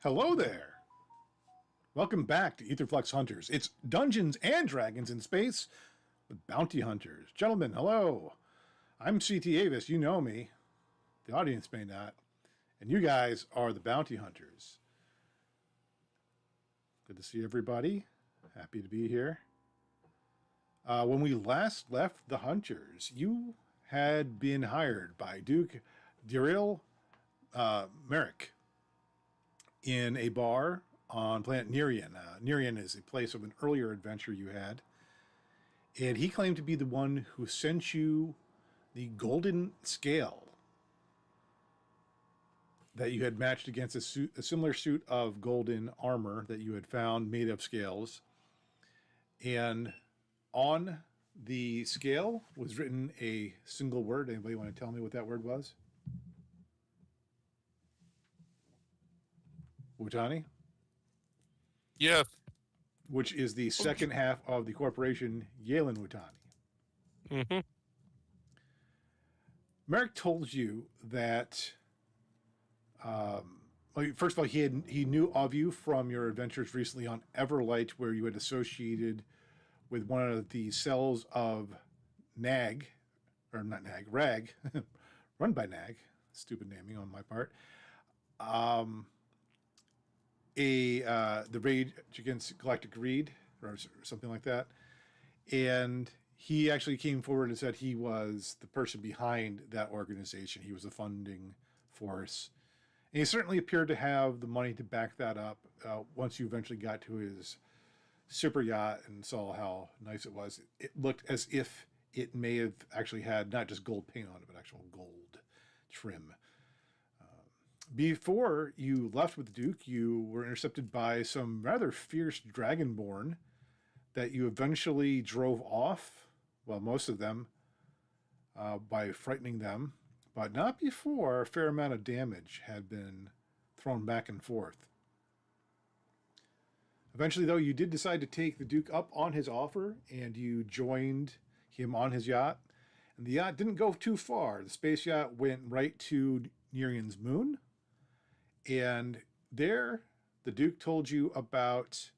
Hello there. Welcome back to Etherflux Hunters. It's Dungeons and Dragons in space with bounty hunters. Gentlemen, hello. I'm CT Avis. You know me. The audience may not. And you guys are the bounty hunters. Good to see everybody. Happy to be here. When we last left the hunters, you had been hired by Duke Diril Merrick in a bar on planet Nerian. Nerian is a place of an earlier adventure you had. And he claimed to be the one who sent you the golden scale that you had matched against a similar suit of golden armor that you had found made of scales. And on the scale was written a single word. Anybody want to tell me what that word was? Wutani? Yes. Which is the second half of the corporation Yalen Wutani. Mm-hmm. Merrick told you that, first of all, he knew of you from your adventures recently on Everlight, where you had associated with one of the cells of Nag, or not Nag, Rag, run by Nag. Stupid naming on my part. The Rage Against Galactic Greed, or something like that. And he actually came forward and said he was the person behind that organization. He was the funding force. And he certainly appeared to have the money to back that up once you eventually got to his super yacht and saw how nice it was. It looked as if it may have actually had not just gold paint on it, but actual gold trim. Before you left with the Duke, you were intercepted by some rather fierce dragonborn that you eventually drove off, well, most of them, by frightening them, but not before a fair amount of damage had been thrown back and forth. Eventually, though, you did decide to take the Duke up on his offer, and you joined him on his yacht. And the yacht didn't go too far. The space yacht went right to Nerian's moon. And there, the Duke told you about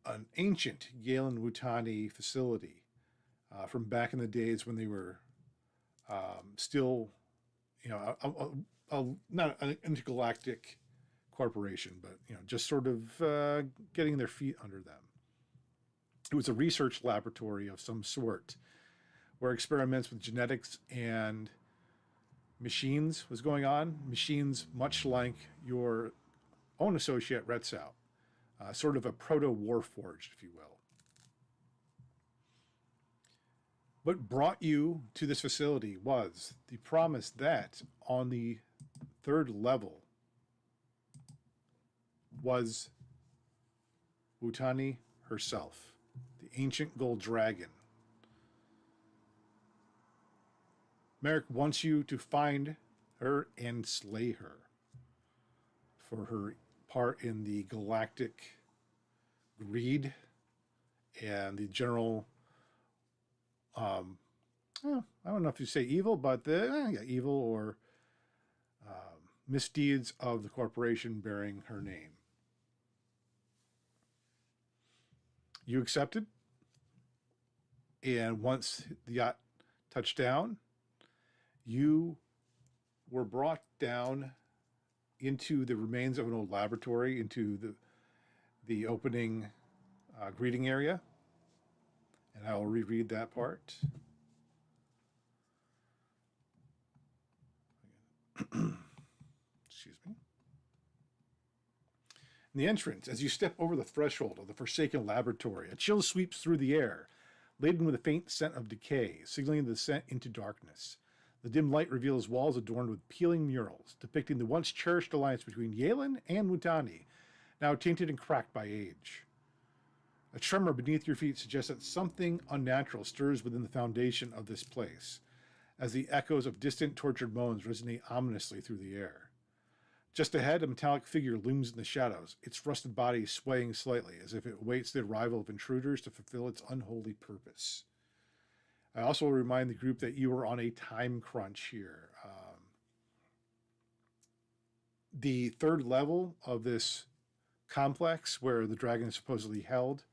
an ancient Yalen Wutani facility from back in the days when they were still, not an intergalactic corporation, but just sort of getting their feet under them. It was a research laboratory of some sort where experiments with genetics and machines was going on. Machines much like your own associate Retzau, sort of a proto-warforged, if you will. What brought you to this facility was the promise that on the third level was Wutani herself, the ancient gold dragon. Merrick wants you to find her and slay her for her part in the galactic greed and the general, I don't know if you say evil, but evil or misdeeds of the corporation bearing her name. You accepted, and once the yacht touched down, you were brought down into the remains of an old laboratory, into the opening greeting area. And I will reread that part. Excuse me. In the entrance, as you step over the threshold of the forsaken laboratory, a chill sweeps through the air, laden with a faint scent of decay, signaling the descent into darkness. The dim light reveals walls adorned with peeling murals, depicting the once cherished alliance between Yalen and Wutani, now tainted and cracked by age. A tremor beneath your feet suggests that something unnatural stirs within the foundation of this place, as the echoes of distant tortured moans resonate ominously through the air. Just ahead, a metallic figure looms in the shadows, its rusted body swaying slightly, as if it awaits the arrival of intruders to fulfill its unholy purpose. I also will remind the group that you are on a time crunch here. the third level of this complex where the dragon is supposedly held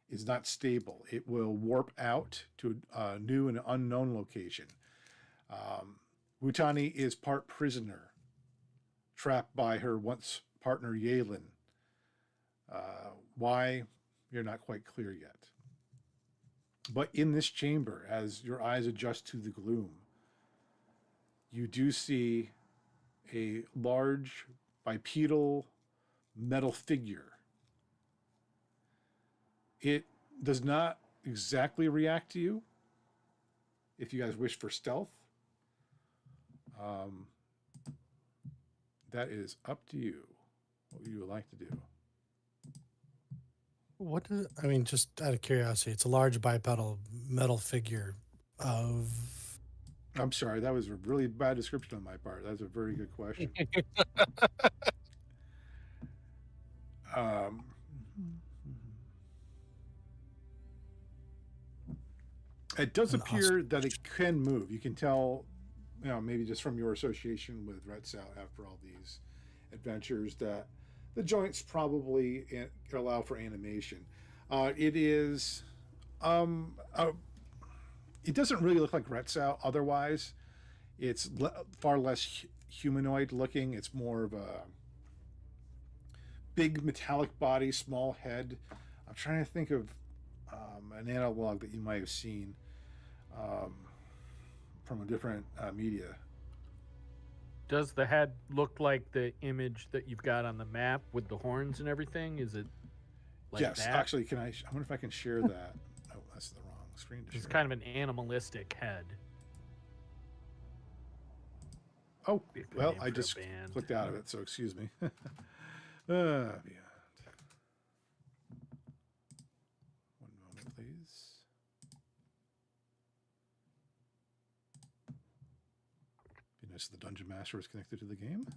is not stable. It will warp out to a new and unknown location. Wutani is part prisoner, trapped by her once partner Yalen. Why? You're not quite clear yet. But in this chamber, as your eyes adjust to the gloom, you do see a large bipedal metal figure. It does not exactly react to you. If you guys wish for stealth, that is up to you. What you would like to do. What is, I mean, just out of curiosity, it's a large bipedal metal figure of. I'm sorry, that was a really bad description on my part. That's a very good question. It does appear that it can move. You can tell, maybe just from your association with Retzau after all these adventures, that the joints probably allow for animation. It is, it doesn't really look like Retzau otherwise. It's far less humanoid looking. It's more of a big metallic body, small head. I'm trying to think of an analog that you might have seen from a different media. Does the head look like the image that you've got on the map with the horns and everything? Is it like yes, that? actually, I wonder if I can share that. Oh, that's the wrong screen to share. It's kind of an animalistic head. Oh, Be a good well, name I for a just band. clicked out of it, so excuse me. Beyond. One moment, please. Be nice if the Dungeon Master was connected to the game.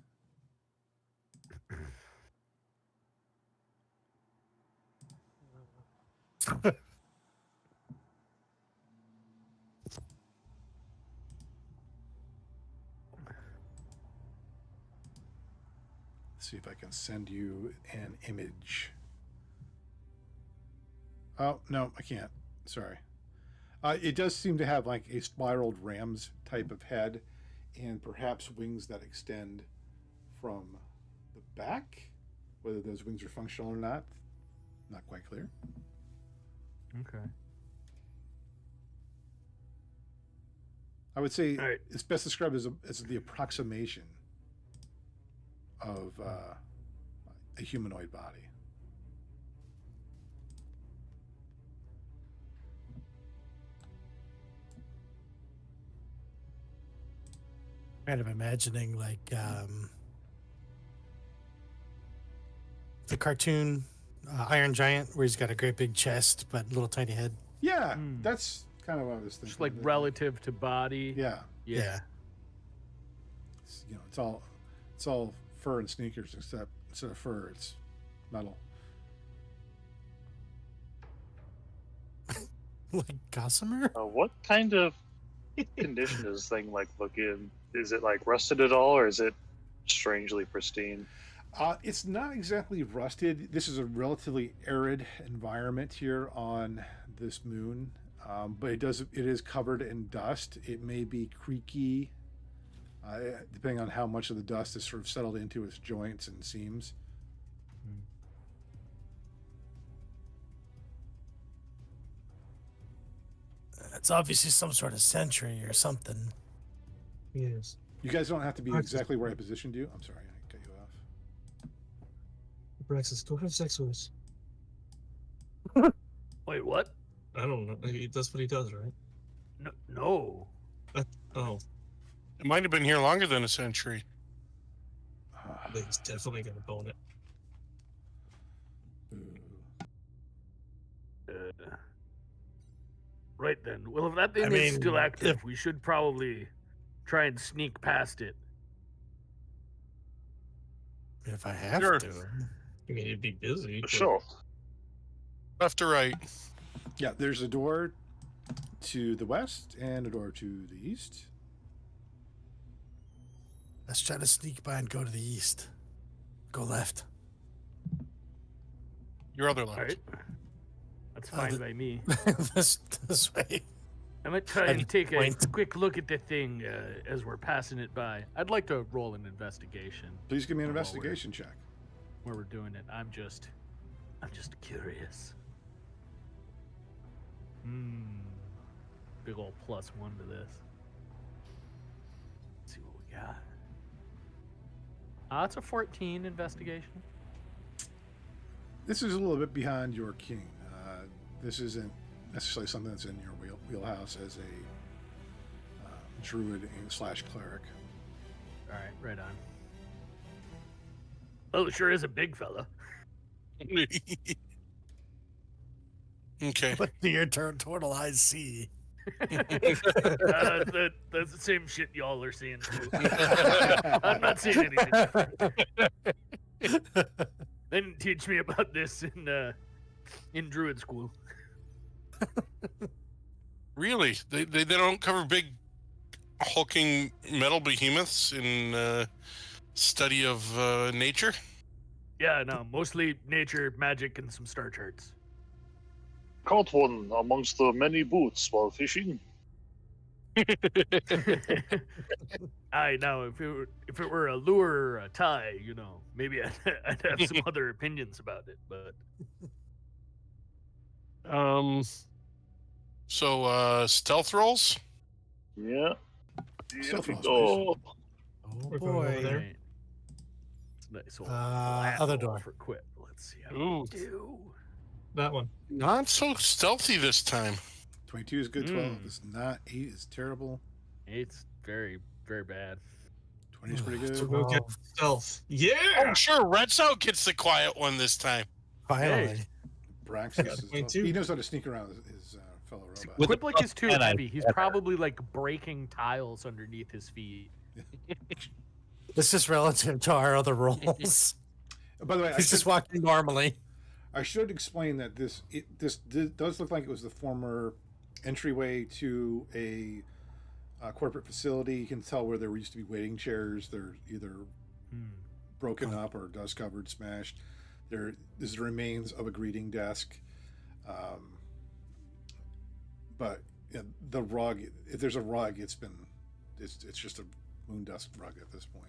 See if I can send you an image. Oh, no, I can't. Sorry. It does seem to have like a spiraled ram's type of head and perhaps wings that extend from the back. Whether those wings are functional or not quite clear. Okay. I would say Right. it's best described as the approximation of a humanoid body. Kind of imagining like the cartoon Iron Giant, where he's got a great big chest but little tiny head. Yeah, that's kind of what I was thinking. Just like relative to body. Yeah. Yeah. It's all fur and sneakers, except instead of fur, it's metal. Like Gossamer? What kind of condition does this thing look in? Is it rusted at all, or is it strangely pristine? It's not exactly rusted. This is a relatively arid environment here on this moon, but it is covered in dust. It may be creaky, depending on how much of the dust is sort of settled into its joints and seams. It's obviously some sort of sentry or something. Yes. You guys don't have to be exactly where I positioned you. I'm sorry, I cut you off. Braxis, go have sex with us. Wait, what? I don't know. That's what he does, right? No. Oh, It might have been here longer than a century. I think he's definitely gonna bone it. Right then. Well, if that thing I is mean, still active, we should probably try and sneak past it. If I have Sure. to. I mean, he'd be busy. but- Sure. Left or right? Yeah, there's a door to the west and a door to the east. Let's try to sneak by and go to the east. Go left. Your other All left. right. That's fine the- by me. this way. I might try At and a take a point. quick look at the thing as we're passing it by. I'd like to roll an investigation Please give me an While we're- investigation check. where we're doing it. I'm just curious. Big ol' +1 to this. Let's see what we got. It's a 14 investigation. This is a little bit beyond your king. This isn't necessarily something that's in your wheelhouse as a druid slash cleric. All right, right on. Oh, it sure is a big fella. Okay. What do your total eyes see? That's the same shit y'all are seeing too. I'm not seeing anything different. They didn't teach me about this in druid school. Really? They don't cover big hulking metal behemoths in study of nature? Yeah, no, mostly nature, magic, and some star charts. Caught one amongst the many boots while fishing. I know if it were a lure or a tie, maybe I'd have some other opinions about it, but So stealth rolls? Yeah. Stealth Here we rolls, go. Oh We're going over boy. there. right. It's a nice old Other roll door. for quit. Let's see how Ooh. we do. That one. Not so stealthy this time. 22 is good. 12 Mm. is not. 8 is terrible. It's very, very bad. 20 is pretty So good. We'll get stealth. Yeah. Oh, sure. Red Sout gets the quiet one this time. Finally. Braxis got is 22. he knows how to sneak around his fellow robot. With the Quiplik is too +10, I heavy. He's better. probably like breaking tiles underneath his feet. This is relative to our other rolls. By the way, He's just walking normally. I should explain that this does look like it was the former entryway to a corporate facility. You can tell where there used to be waiting chairs. They're either broken up or dust covered, smashed. There is the remains of a greeting desk. But the rug, if there's a rug, it's just a moon dust rug at this point.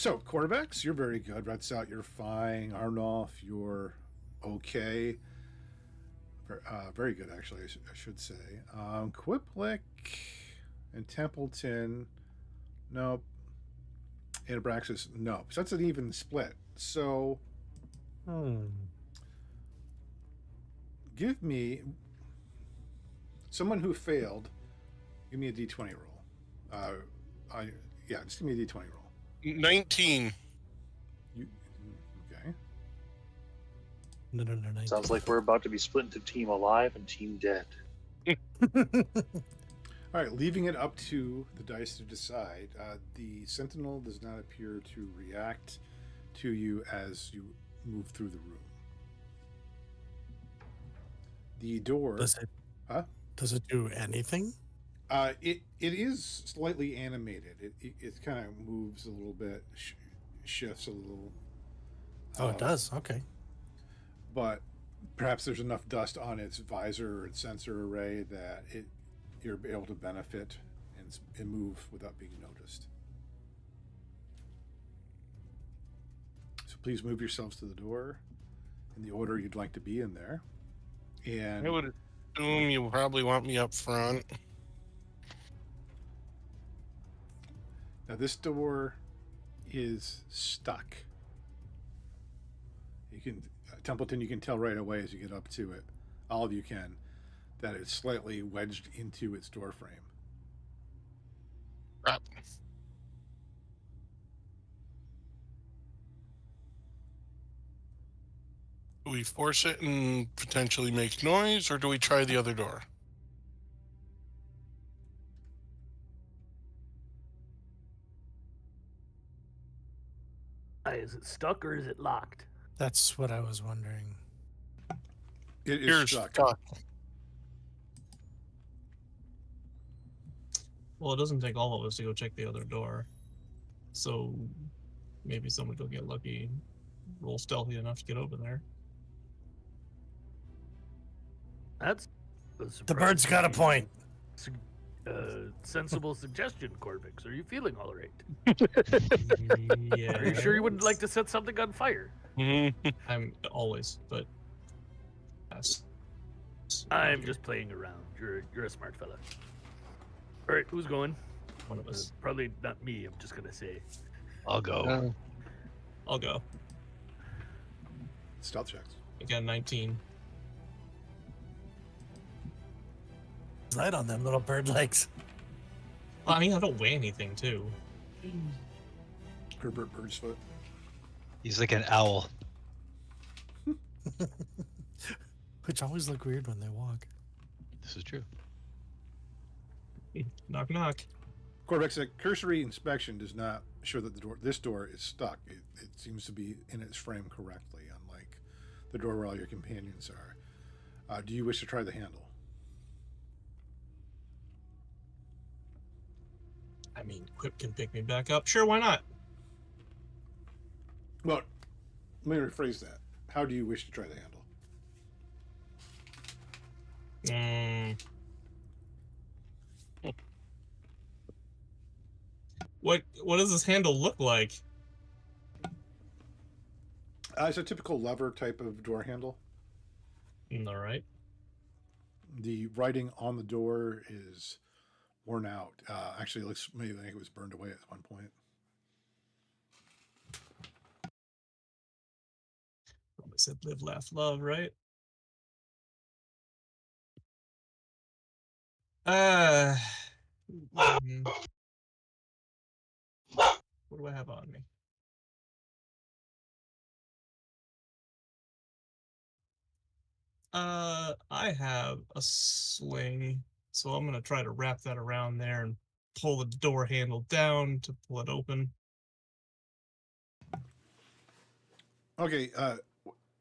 So quarterbacks, you're very good. Red Sout, you're fine. Arnoff, you're okay. Very good, actually. I should say. Quiplik and Templeton, nope. And Abraxas, nope. So that's an even split. So give me someone who failed. Give me a D20 roll. Just give me a D20 roll. 19. Okay. No. Sounds like we're about to be split into Team Alive and Team Dead. All right, leaving it up to the dice to decide. The Sentinel does not appear to react to you as you move through the room. The door. Does it? Huh? Does it do anything? It is slightly animated. It kind of moves a little bit, shifts a little. Oh, it does. Okay. But perhaps there's enough dust on its visor or its sensor array that you're able to benefit and move without being noticed. So please move yourselves to the door in the order you'd like to be in there. And I would assume you probably want me up front. now this door is stuck. You can, Templeton, you can tell right away as you get up to it, all of you can, that it's slightly wedged into its door frame. Crap. Do we force it and potentially make noise, or do we try the other door? Is it stuck or is it locked? That's what I was wondering. It is You're stuck. stuck. Well, it doesn't take all of us to go check the other door. So maybe someone will get lucky, roll stealthy enough to get over there. That's The bird's got a point. Sensible suggestion, Corvix. Are you feeling all right? Yeah. Are you sure you wouldn't like to set something on fire? I'm always, but yes. I'm just playing around. You're a smart fella. All right, who's going? One of us. Probably not me. I'm just gonna say. I'll go. I'll go. Stealth checks. Again, 19. Light on them little bird legs. Well, I mean, I don't weigh anything, too. Herbert Birdsfoot. He's like an owl. Which always look weird when they walk. This is true. Knock, knock. Corvex, a cursory inspection does not show that this door is stuck. It seems to be in its frame correctly, unlike the door where all your companions are. Do you wish to try the handle? I mean, Quip can pick me back up. Sure, why not? Well, let me rephrase that. How do you wish to try the handle? What does this handle look like? It's a typical lever type of door handle. All right. The writing on the door is worn out. Actually, it looks maybe like it was burned away at one point. I said live, laugh, love, right? What do I have on me? I have a sling, so I'm gonna try to wrap that around there and pull the door handle down to pull it open. Okay,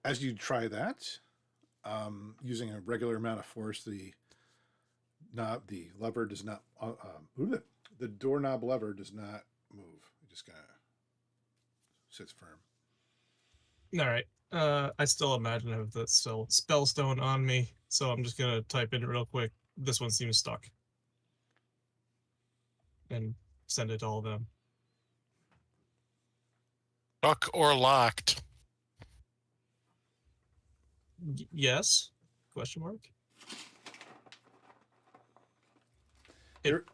as you try that, using a regular amount of force, the lever does not, the doorknob lever does not move. It just kind of sits firm. All right. I still imagine I have the spellstone on me, so I'm just gonna type in real quick. This one seems stuck, and send it to all of them. Stuck or locked? Yes? Question mark. There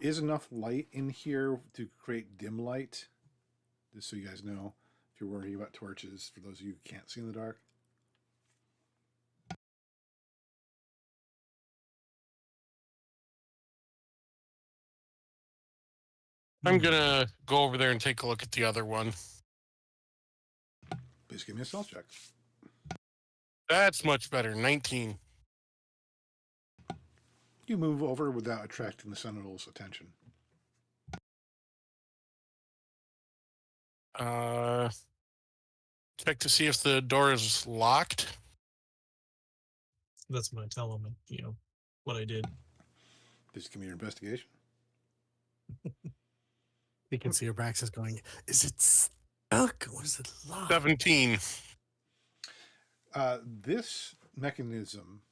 is enough light in here to create dim light. Just so you guys know, if you're worrying about torches, for those of you who can't see in the dark. I'm gonna go over there and take a look at the other one. Please give me a stealth check. That's much better. 19. You move over without attracting the Sentinel's attention. Check to see if the door is locked. That's when I tell them, what I did. Please give me your investigation. You can see Abraxas going, is it stuck or is it locked? 17. This mechanism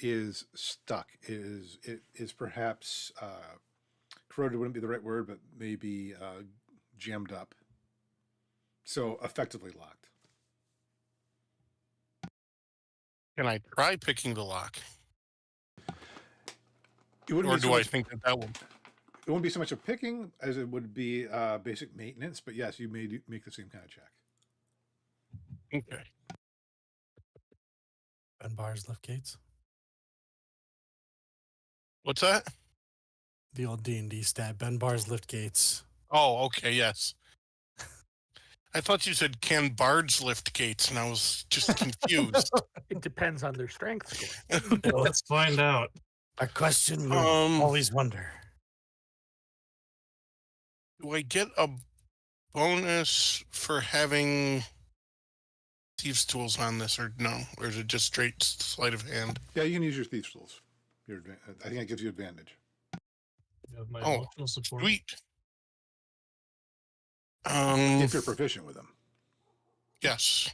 is stuck. It is perhaps corroded wouldn't be the right word, but maybe jammed up. So effectively locked. Can I try picking the lock? It wouldn't Or be so do I much, think that will? it wouldn't be so much a picking as it would be basic maintenance. But yes, you may make the same kind of check. Okay. Ben Bar's lift gates. What's that? The old D&D stat. Ben Bar's lift gates. Oh, okay, yes. I thought you said, can bards lift gates? And I was just confused. It depends on their strength score. Well, let's find out. A question you always wonder. Do I get a bonus for having thieves' tools on this, or no? Or is it just straight sleight of hand? Yeah, you can use your thieves' tools. I think it gives you advantage. You have my Oh, emotional support. Sweet. If you're proficient with them. Yes.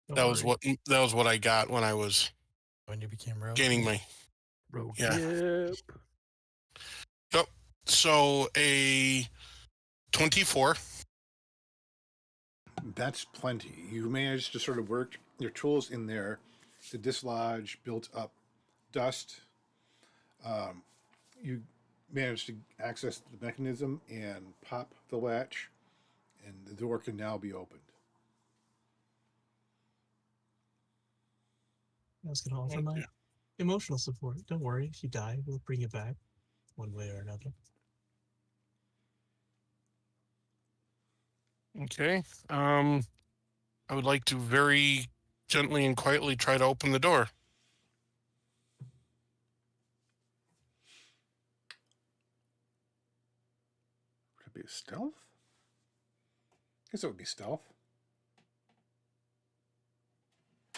Don't That was worry. what I got when I was When you became rogue. gaining my. Rogue Yeah. Yep. Yep. So a 24. That's plenty. You managed to sort of work your tools in there to dislodge built up dust. You managed to access the mechanism and pop the latch, and the door can now be opened. I was gonna offer my emotional support. Don't worry, if you die, we'll bring you back, one way or another. Okay. I would like to very gently and quietly try to open the door. Would it be a stealth? I guess it would be stealth.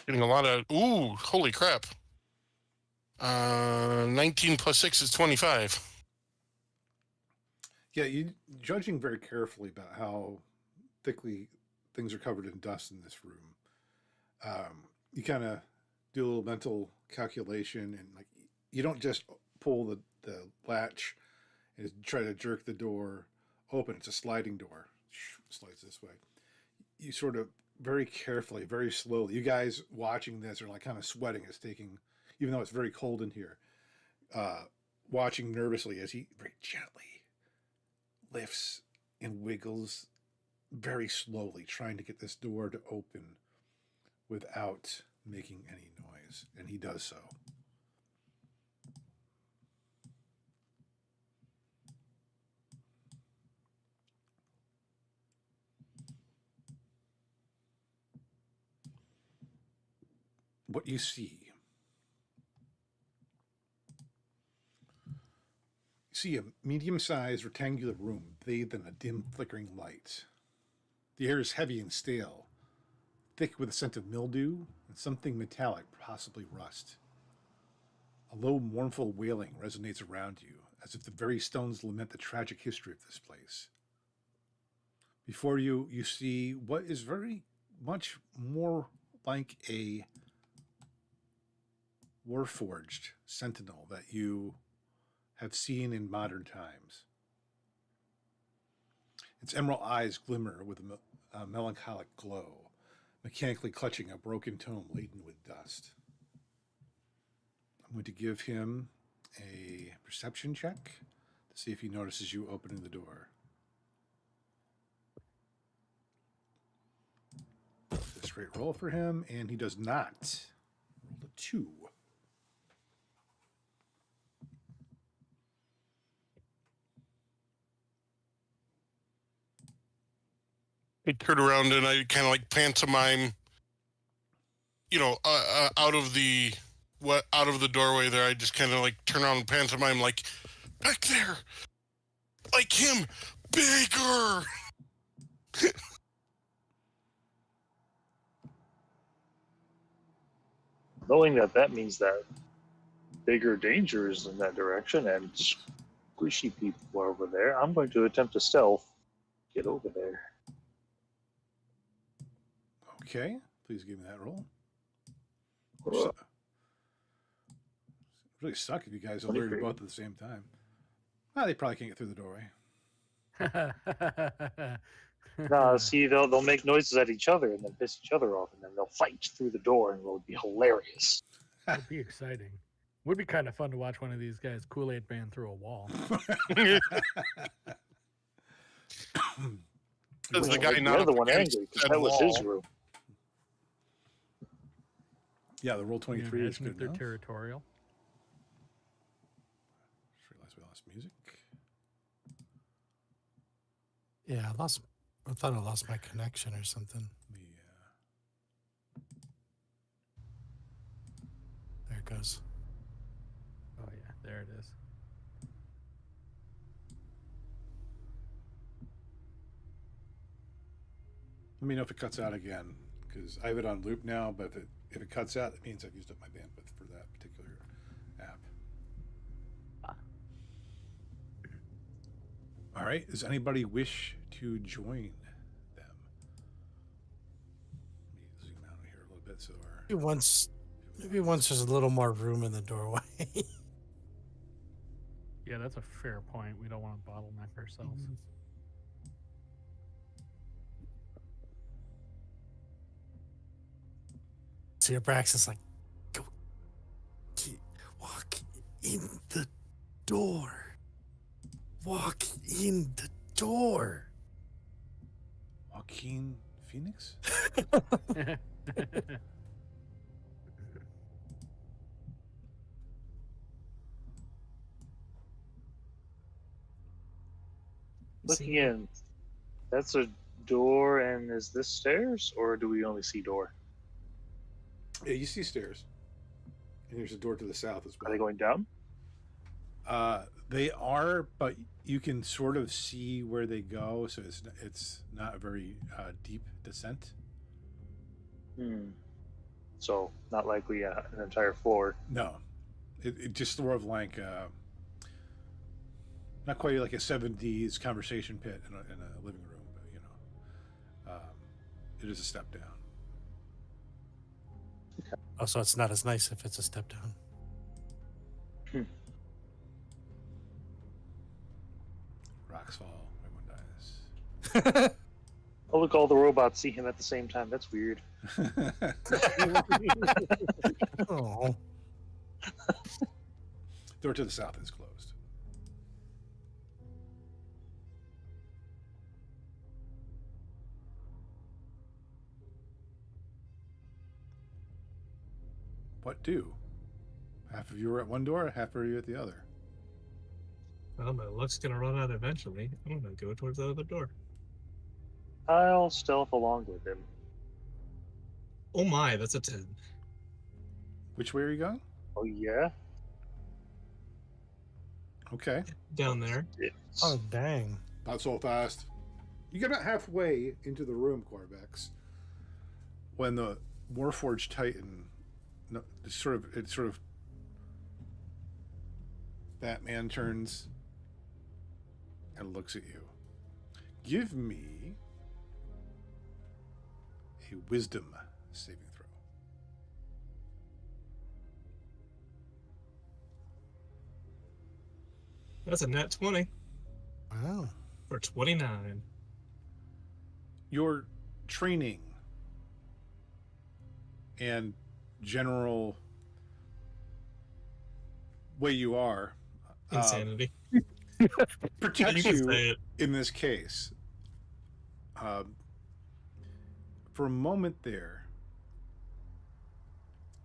Getting a lot of holy crap. 19 plus 6 is 25. Yeah, you judging very carefully about how thickly things are covered in dust in this room. You kind of do a little mental calculation, and like you don't just pull the latch and try to jerk the door open. It's a sliding door. Slides this way. You sort of very carefully, very slowly. You guys watching this are like kind of sweating. It's taking, even though it's very cold in here, watching nervously as he very gently lifts and wiggles very slowly, trying to get this door to open without making any noise. And he does so. What you see a medium-sized rectangular room bathed in a dim flickering light. The air is heavy and stale, thick with a scent of mildew and something metallic, possibly rust. A low, mournful wailing resonates around you, as if the very stones lament the tragic history of this place. Before you, you see what is very much more like a warforged sentinel that you have seen in modern times. Its emerald eyes glimmer with a melancholic glow, mechanically clutching a broken tome laden with dust. I'm going to give him a perception check to see if he notices you opening the door. A straight roll for him, and he does not. Rolled a 2. I turn around and I kind of like pantomime, out of the doorway there. I just kind of like turn around and pantomime like, back there, like him, bigger. Knowing that means that bigger danger is in that direction and squishy people are over there, I'm going to attempt to stealth get over there. Okay, please give me that roll. Cool. Really suck if you guys are learning both at the same time. Well, they probably can't get through the doorway. Nah, see, they'll make noises at each other and then piss each other off, and then they'll fight through the door, and it'll be hilarious. That'd be exciting. Would be kind of fun to watch one of these guys Kool-Aid Man through a wall. Does the guy the not other one angry because that was his room. Yeah, the roll 23 is good They're enough. territorial. Just realized we lost music. Yeah, I thought I lost my connection or something. There it goes. Oh yeah, there it is. Let me know if it cuts out again, because I have it on loop now, but if it cuts out, it means I've used up my bandwidth for that particular app. All right. Does anybody wish to join them? Let me zoom out here a little bit so our Maybe once there's a little more room in the doorway. Yeah, that's a fair point. We don't want to bottleneck ourselves. So your Brax is like, go, walk in the door. Walk in the door. Joaquin Phoenix? Looking in, that's a door, and is this stairs, or do we only see door? Yeah, you see stairs. And there's a door to the south as Are well. they going down? They are, but you can sort of see where they go, so it's not a very deep descent. So not likely an entire floor. No, it just sort of like not quite like a 70s conversation pit in a living room, but you know, it is a step down. Oh, so it's not as nice if it's a step down. Rocks fall, everyone dies. Oh, look, all the robots see him at the same time. That's weird. Oh. Door to the south is closed. What do? Half of you are at one door, half of you at the other. Well, my luck's gonna run out eventually. I'm gonna go towards the other door. I'll stealth along with him. Oh my, that's a 10. Which way are you going? Oh, yeah? Okay. Down there. It's... Oh, dang. Not so fast. You get about halfway into the room, Corvex, when the Warforged Titan, it sort of Batman turns and looks at you. Give me a wisdom saving throw. That's a net 20 Wow. for 29. Your training and general way you are Insanity. protects You can you say it. in this case. For a moment there,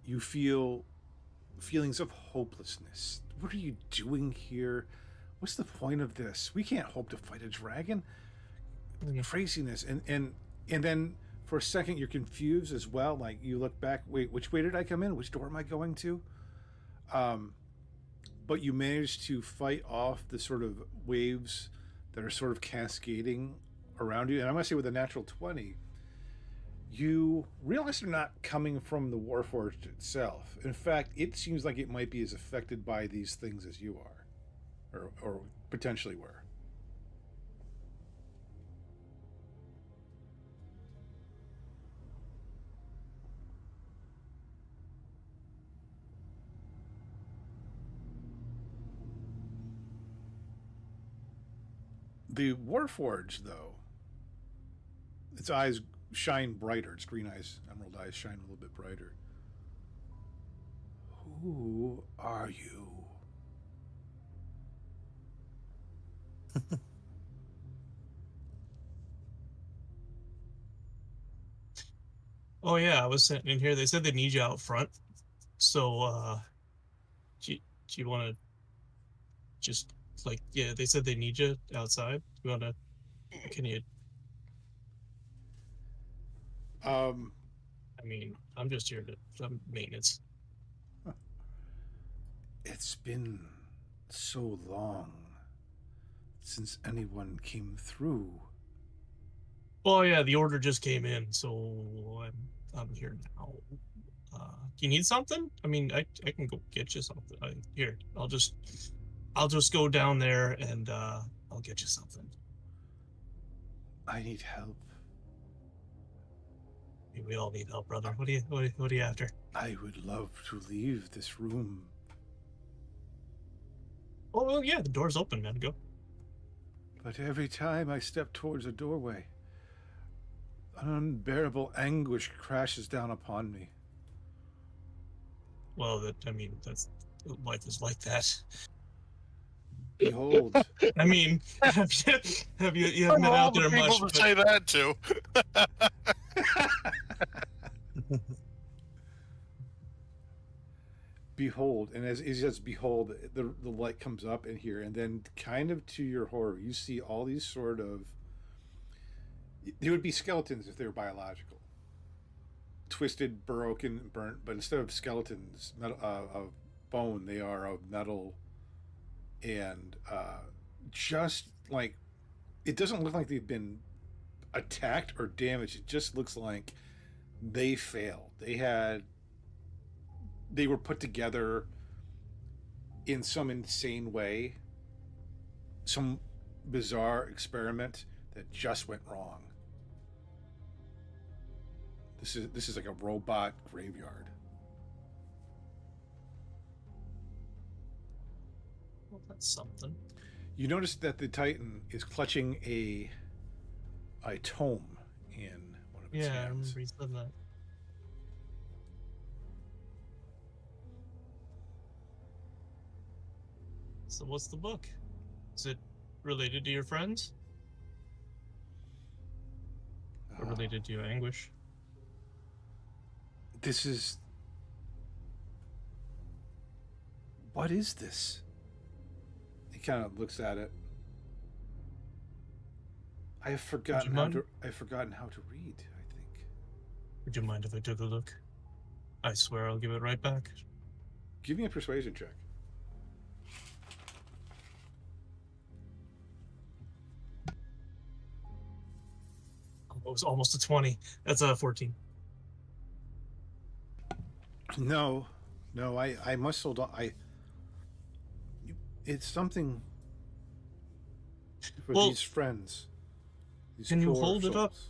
you feel feelings of hopelessness. What are you doing here? What's the point of this? We can't hope to fight a dragon. Craziness. And then for a second you're confused as well. Like you look back, wait, which way did I come in? Which door am I going to? But you manage to fight off the sort of waves that are sort of cascading around you. And I'm going to say with a natural 20, you realize they're not coming from the Warforged itself. In fact, it seems like it might be as affected by these things as you are, or potentially were. The Warforged, though, its eyes shine brighter. Its green eyes, emerald eyes, shine a little bit brighter. Who are you? Oh yeah, I was sitting in here. They said they need you out front. So do you want to just like, yeah, they said they need you outside. You want to, can you, I mean, I'm just here to some maintenance. It's been so long since anyone came through. Oh yeah, the order just came in, so I'm here now. Do you need something? I mean, I can go get you something. Here, I'll just go down there and I'll get you something. I need help. We all need help, brother. What are you after? I would love to leave this room. Oh, well, yeah, the door's open, man. Go. But every time I step towards a doorway, an unbearable anguish crashes down upon me. Well, that's life is like that. Behold, I mean, have you haven't been all out the there people much? to But say that to. behold, and as he says, behold, the light comes up in here, and then kind of to your horror, you see all these sort of. They would be skeletons if they were biological. Twisted, broken, burnt, but instead of skeletons of bone, they are of metal, and just like it doesn't look like they've been attacked or damaged. It just looks like they failed. They were put together in some insane way, some bizarre experiment that just went wrong. This is like a robot graveyard. well, that's something. You notice that the Titan is clutching a tome in one of its Yeah, I hands. remember he said that. So what's the book? Is it related to your friends? Or related to your anguish? This is. What is this? He kind of looks at it. I have forgotten how mind? I've forgotten how to read, I think. Would you mind if I took a look? I swear I'll give it right back. Give me a persuasion check. It was almost a 20. That's a 14. No, I must hold on. It's something for Well, these friends. These can you poor hold it up? souls.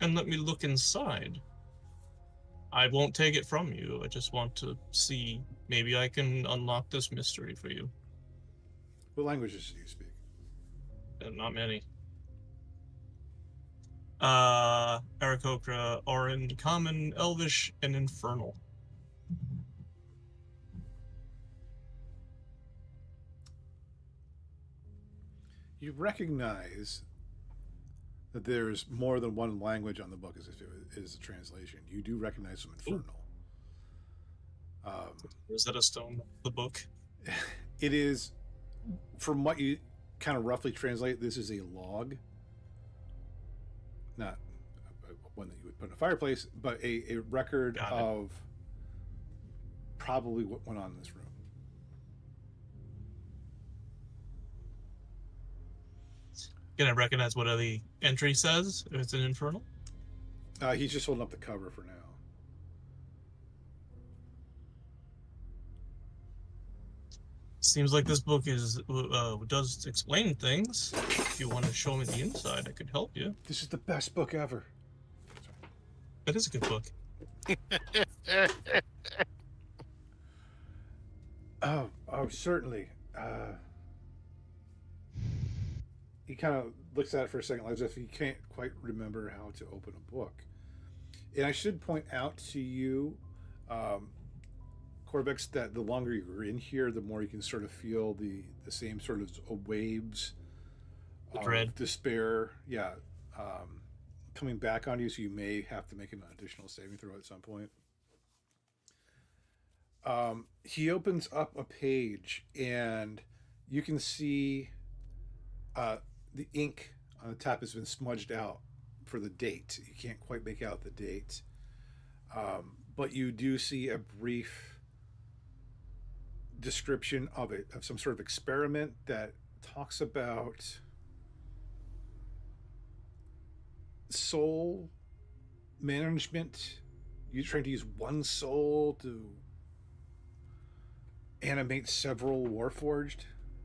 And let me look inside. I won't take it from you. I just want to see. Maybe I can unlock this mystery for you. What languages do you speak? And not many. Aarakocra, Orin, Common, Elvish, and Infernal. You recognize that there's more than one language on the book as if it is a translation. You do recognize some Infernal. Rosetta Stone, the book. It is, from what you kind of roughly translate, this is a log. Not one that you would put in a fireplace, but a record Got it. of probably what went on in this room. Can I recognize what the entry says if it's an Infernal? He's just holding up the cover for now. Seems like this book does explain things. If you want to show me the inside, I could help you. This is the best book ever. That is a good book. Oh, certainly. He kind of looks at it for a second, as if he can't quite remember how to open a book. And I should point out to you, Corbex, that the longer you're in here, the more you can sort of feel the same sort of waves The of dread. despair. Yeah. Coming back on you, so you may have to make an additional saving throw at some point. He opens up a page, and you can see the ink on the top has been smudged out for the date. You can't quite make out the date, but you do see a brief description of some sort of experiment that talks about soul management. You're trying to use one soul to animate several Warforged,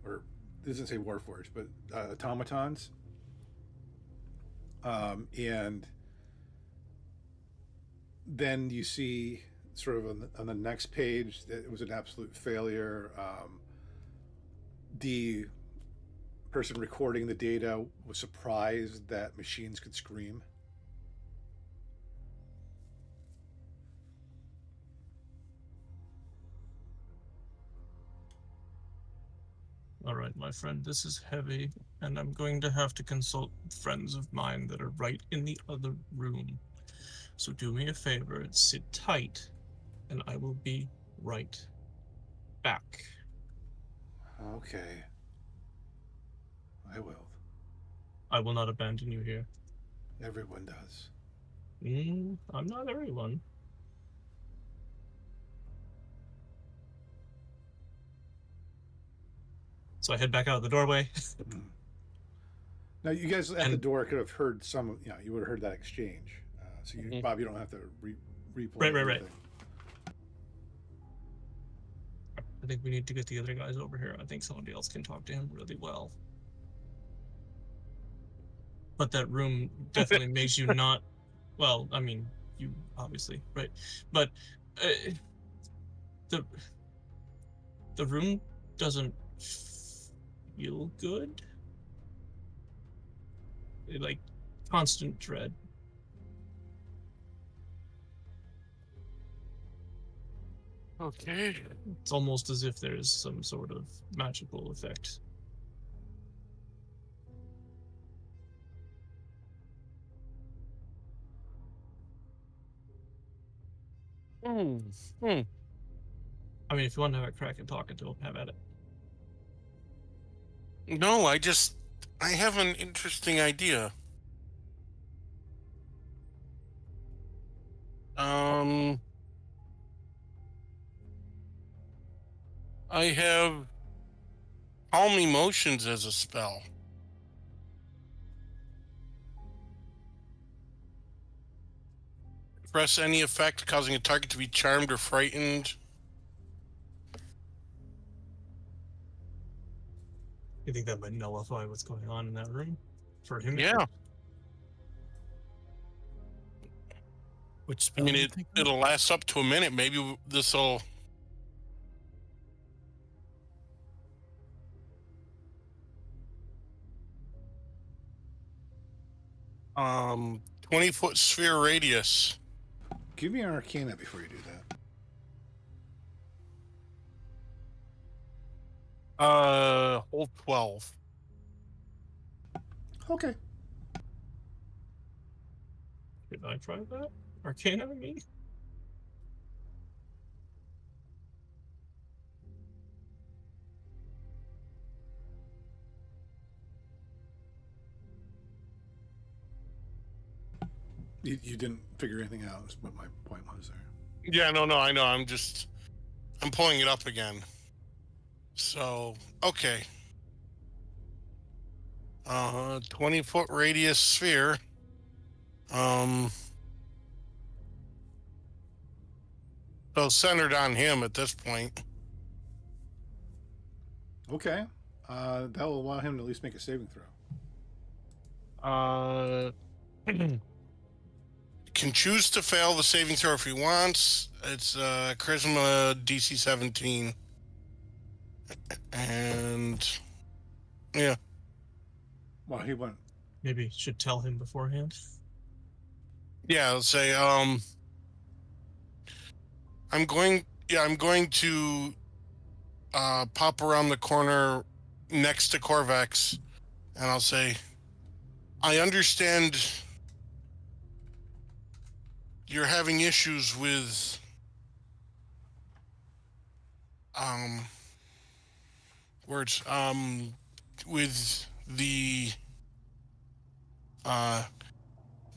or It doesn't say Warforged, but automatons. And then you see sort of on the next page that it was an absolute failure. The person recording the data was surprised that machines could scream. All right, my friend, this is heavy, and I'm going to have to consult friends of mine that are right in the other room. So do me a favor, sit tight, and I will be right back. Okay. I will. I will not abandon you here. Everyone does. I'm not everyone. So I head back out the doorway. Now, you guys at the door could have heard some. You would have heard that exchange. So, Bob, you don't have to replay Right. everything. I think we need to get the other guys over here. I think somebody else can talk to him really well. But that room definitely makes you not. Well, I mean, you obviously, right? But the room doesn't feel good. Like constant dread. Okay. It's almost as if there's some sort of magical effect. I mean, if you want to have a crack at talking to him, have at it. No, I have an interesting idea. I have Calm Emotions as a spell. Press any effect causing a target to be charmed or frightened. You think that might nullify what's going on in that room for him? Yeah. Which I spell? mean, do you think of? it'll last up to a minute. Maybe this will. 20-foot sphere radius. Give me an Arcana before you do that. Hold 12. Okay. Did I try that? Arcana, I mean? You didn't figure anything out, is what my point was there. Yeah, no, I know. I'm pulling it up again. So, okay. 20-foot radius sphere. So centered on him at this point. Okay. That will allow him to at least make a saving throw. Can choose to fail the saving throw if he wants. It's Charisma DC 17. And yeah. Well, he went. Maybe should tell him beforehand. Yeah, let's say I'm going to pop around the corner next to Corvex, and I'll say, I understand you're having issues with with the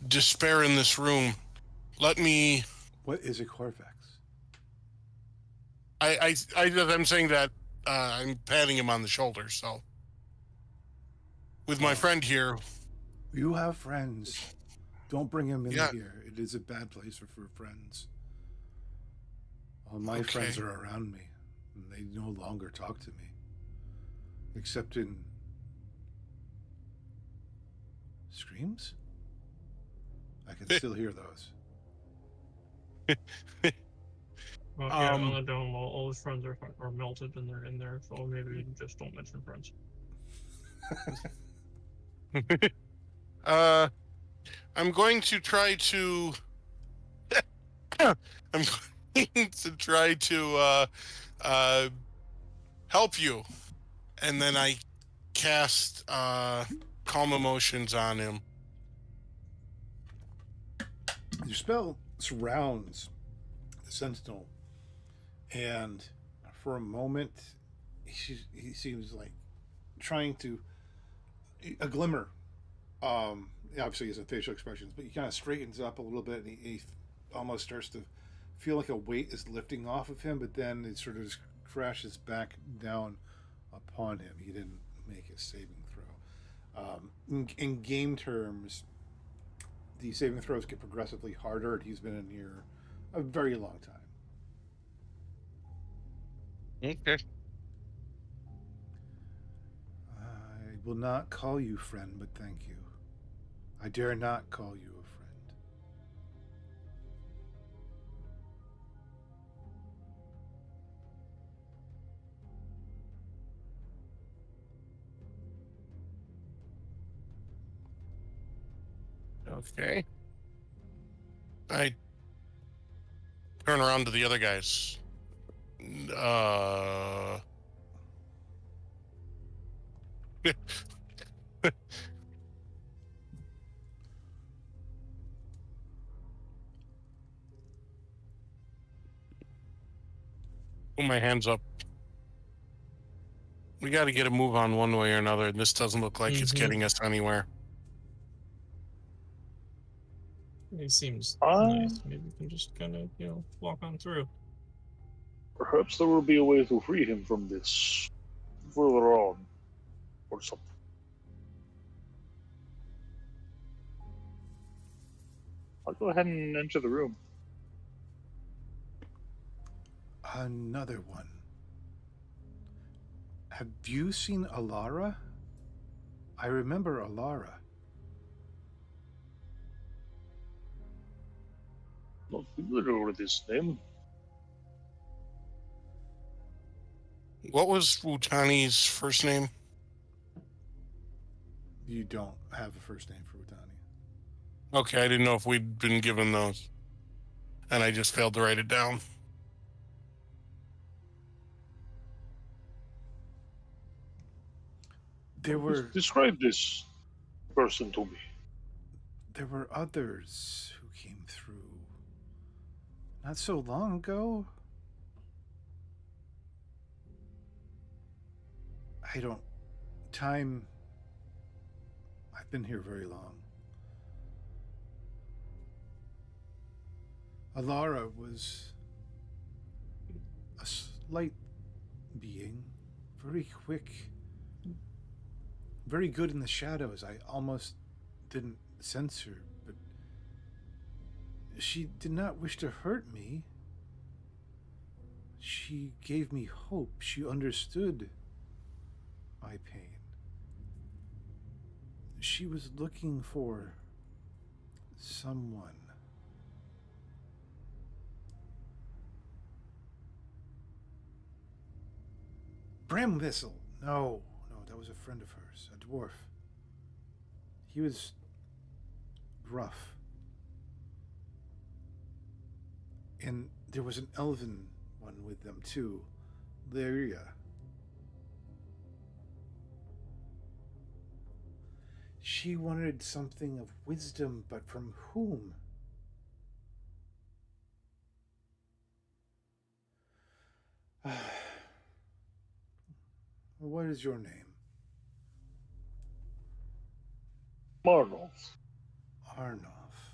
despair in this room. Let me. What is a Corvex? I'm saying that I'm patting him on the shoulder. So, with my friend here, You have friends. Don't bring him in Yeah. here. It is a bad place for friends. All my Okay. friends are around me, and they no longer talk to me. except in screams. I can still hear those. Well, yeah, on the dome, all his friends are melted and they're in there, so maybe just don't mention friends. I'm going to try to. I'm going to try to help you, and then I cast calm emotions on him. Your spell surrounds the sentinel, and for a moment, he seems like trying to a glimmer. Obviously, he has facial expressions, but he kind of straightens up a little bit, and he almost starts to feel like a weight is lifting off of him, but then it sort of just crashes back down upon him. He didn't make a saving throw. In game terms, the saving throws get progressively harder, and he's been in here a very long time. Okay. I will not call you friend, but thank you. I dare not call you a friend. Okay. I turn around to the other guys. Put my hands up. We got to get a move on one way or another, and this doesn't look like it's getting us anywhere. He seems Ah. nice. Maybe we can just kind of, walk on through. Perhaps there will be a way to free him from this further on, or something. I'll go ahead and enter the room. Another one. Have you seen Alara? I remember Alara. Not familiar with his name. What was Wutani's first name? You don't have a first name for Wutani. Okay, I didn't know if we'd been given those. And I just failed to write it down. Describe this person to me. There were others who came through not so long ago. I've been here very long. Alara was a slight being, very quick, very good in the shadows. I almost didn't sense her, but she did not wish to hurt me. She gave me hope. She understood my pain. She was looking for someone. Bram Whistle. No, that was a friend of hers, a dwarf. He was rough. And there was an elven one with them too, Lyria. She wanted something of wisdom, but from whom? What is your name? Marnov. Arnov.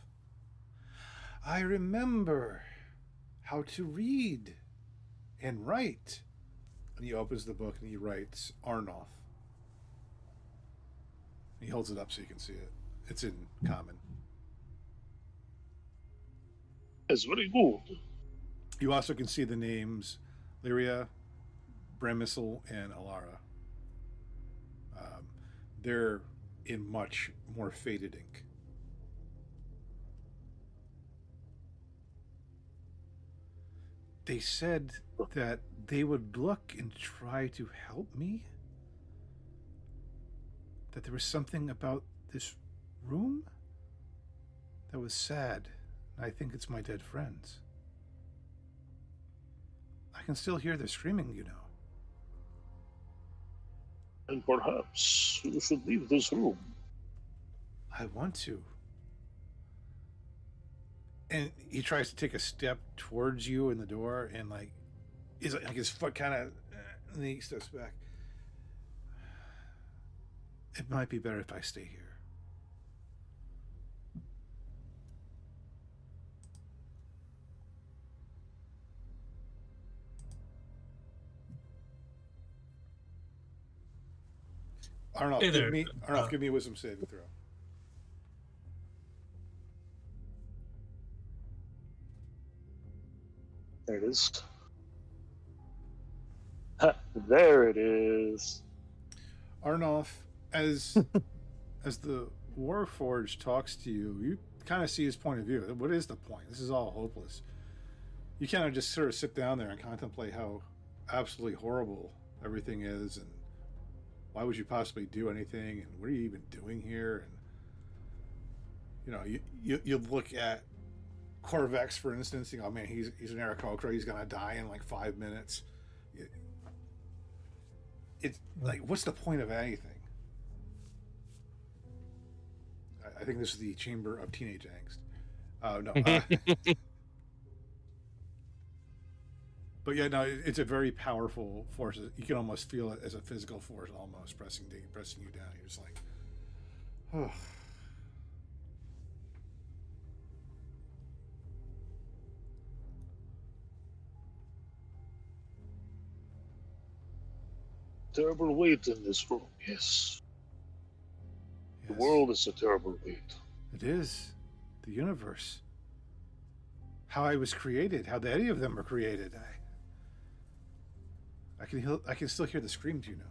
I remember how to read and write. And he opens the book and he writes Arnov. He holds it up so you can see it. It's in common. That's very good. You also can see the names Lyria, Bremisel, and Alara. They're in much more faded ink. They said that they would look and try to help me. That there was something about this room that was sad. I think it's my dead friends. I can still hear their screaming, you know. And perhaps you should leave this room. I want to. And he tries to take a step towards you in the door, and like his foot kind of, and he steps back. It might be better if I stay here. Arnold, Hey there. give me a wisdom saving throw. There it is. There it is. Arnolf, as the Warforged talks to you, you kind of see his point of view. What is the point? This is all hopeless. You kind of just sort of sit down there and contemplate how absolutely horrible everything is, and why would you possibly do anything, and what are you even doing here? And you look at Corvex, for instance. You go, oh man, he's an Aarakocra. He's gonna die in like 5 minutes. It's like, what's the point of anything? I think this is the Chamber of Teenage Angst. No. But yeah, no, it's a very powerful force. You can almost feel it as a physical force, almost pressing you down. You're just like, oh. Terrible weight in this room, yes. The Yes, world is a terrible weight. it is. The universe. How I was created, how any of them were created. I can still hear the screams, you know.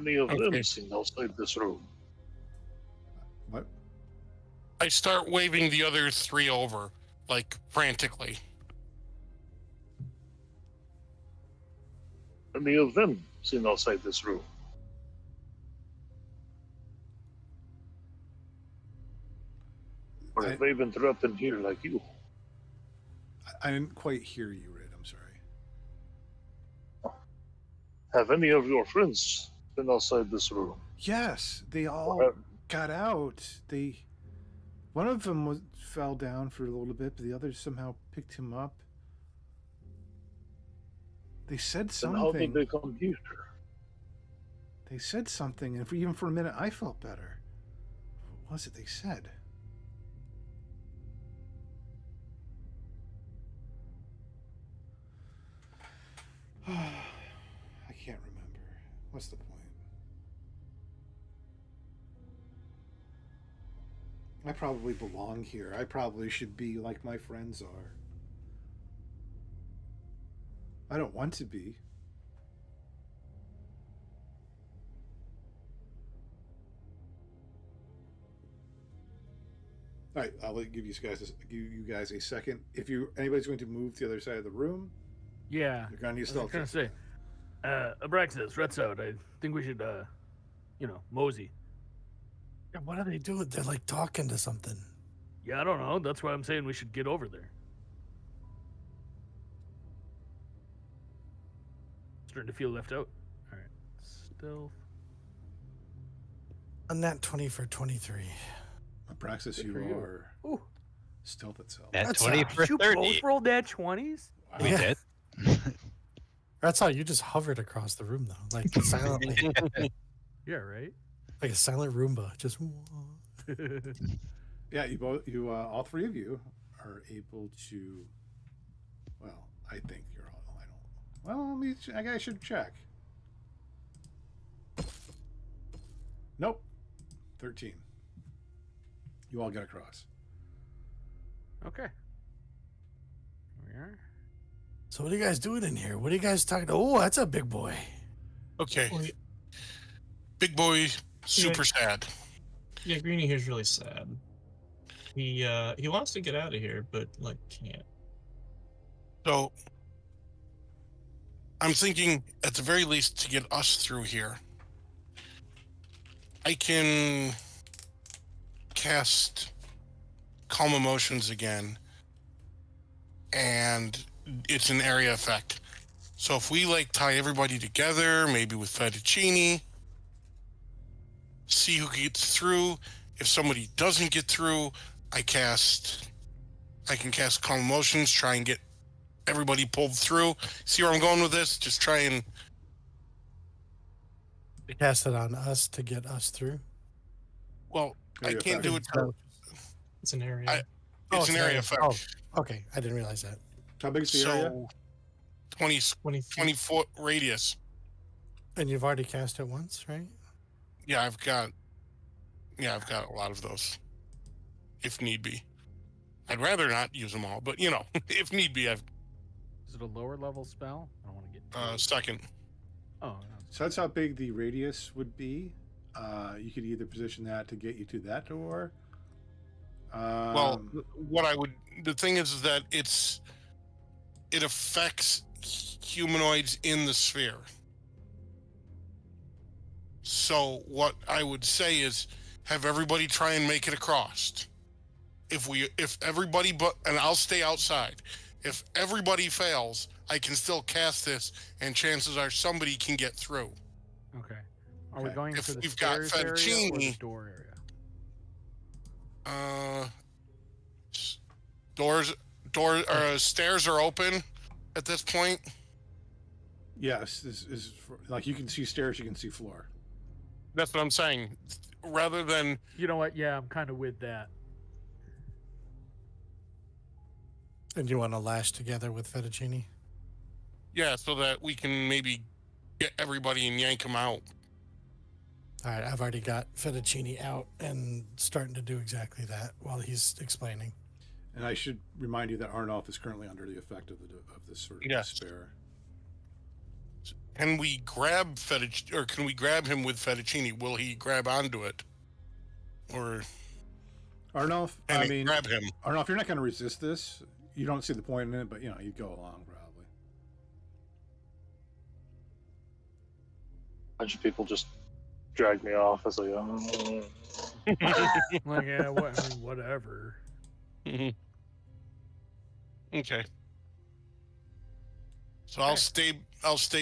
Many of Okay. them sing outside this room. What? I start waving the other three over, like frantically. Many of them sing outside this room. Or have they been trapped in here like you? I didn't quite hear you, Rid. I'm sorry. Have any of your friends been outside this room? Yes, they all Or have- got out. One of them fell down for a little bit, but the others somehow picked him up. They said Then something. how did they come here? They said something, and even for a minute, I felt better. What was it they said? I can't remember. What's the point? I probably belong here. I probably should be like my friends are. I don't want to be. All right, I'll give you guys a second. If anybody's going to move to the other side of the room, Yeah. you're going to need I was stealth gonna check. say, Abraxas, Red's out. I think we should, mosey. Yeah, what are they doing? They're like talking to something. Yeah, I don't know. That's why I'm saying we should get over there. Starting to feel left out. All right, stealth. On that 20 for 23. Praxis, Good you for you. are Ooh. stealth itself. At That's 20 how- for You 30. both rolled that 20s? Wow. We Yeah. did. That's how you just hovered across the room, though, like silently, Yeah, right. like a silent Roomba. Just Yeah, all three of you are able to. Well, I think you're all. I don't. Well, I should check. Nope. 13. You all get across. Okay. Here we are. So what are you guys doing in here? What are you guys talking? Oh, that's a big boy. Okay. Well, Big boy, super sad. yeah, Greenie here's really sad. He wants to get out of here, but like can't. So I'm thinking, at the very least, to get us through here, I can cast Calm Emotions again, and it's an area effect. So if we like tie everybody together, maybe with fettuccine, see who gets through. If somebody doesn't get through, I can cast Calm Emotions, try and get everybody pulled through. See where I'm going with this? Just try and Cast it on us to get us through. well, I Area can't do it. Oh, It's an area. It's an area effect. Oh, okay. I didn't realize that. How big is the area? So 20 20 foot radius. And you've already cast it once, right? Yeah, I've got a lot of those. If need be. I'd rather not use them all, but if need be, I've Is it a lower level spell? I don't want to get. second. Oh, no. So that's how big the radius would be. You could either position that to get you to that door. Well, the thing is that it affects humanoids in the sphere. So what I would say is have everybody try and make it across. If everybody and I'll stay outside. If everybody fails, I can still cast this, and chances are somebody can get through. Okay. Are we Okay. going If for the we've got stairs area or the fettuccine- door area? Stairs are open at this point. yes, like you can see stairs, you can see floor. That's what I'm saying. Rather than You know what? Yeah, I'm kind of with that. And you want to lash together with fettuccine? so that we can maybe get everybody and yank them out. All right, I've already got fettuccine out and starting to do exactly that while he's explaining. And I should remind you that Arnolf is currently under the effect of this sort of Yes. despair. Can we grab can we grab him with fettuccine? Will he grab onto it? Or Arnolf, can I we mean, grab him? Arnolf, you're not going to resist this. You don't see the point in it, but you'd go along probably. A bunch of people just drag me off as like, oh. Like, yeah, whatever. Okay. So I'll stay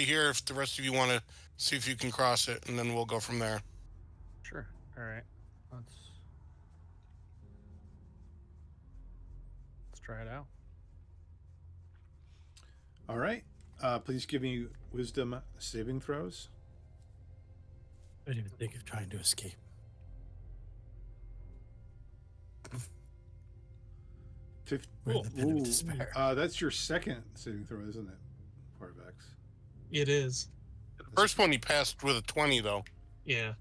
here if the rest of you want to see if you can cross it, and then we'll go from there. Sure. All right. Let's try it out. All right. Please give me wisdom saving throws. I didn't even think of trying to escape. We're in the pit of despair. That's your second saving throw, isn't it, Corvex? It is. The first one he passed with a 20, though. Yeah.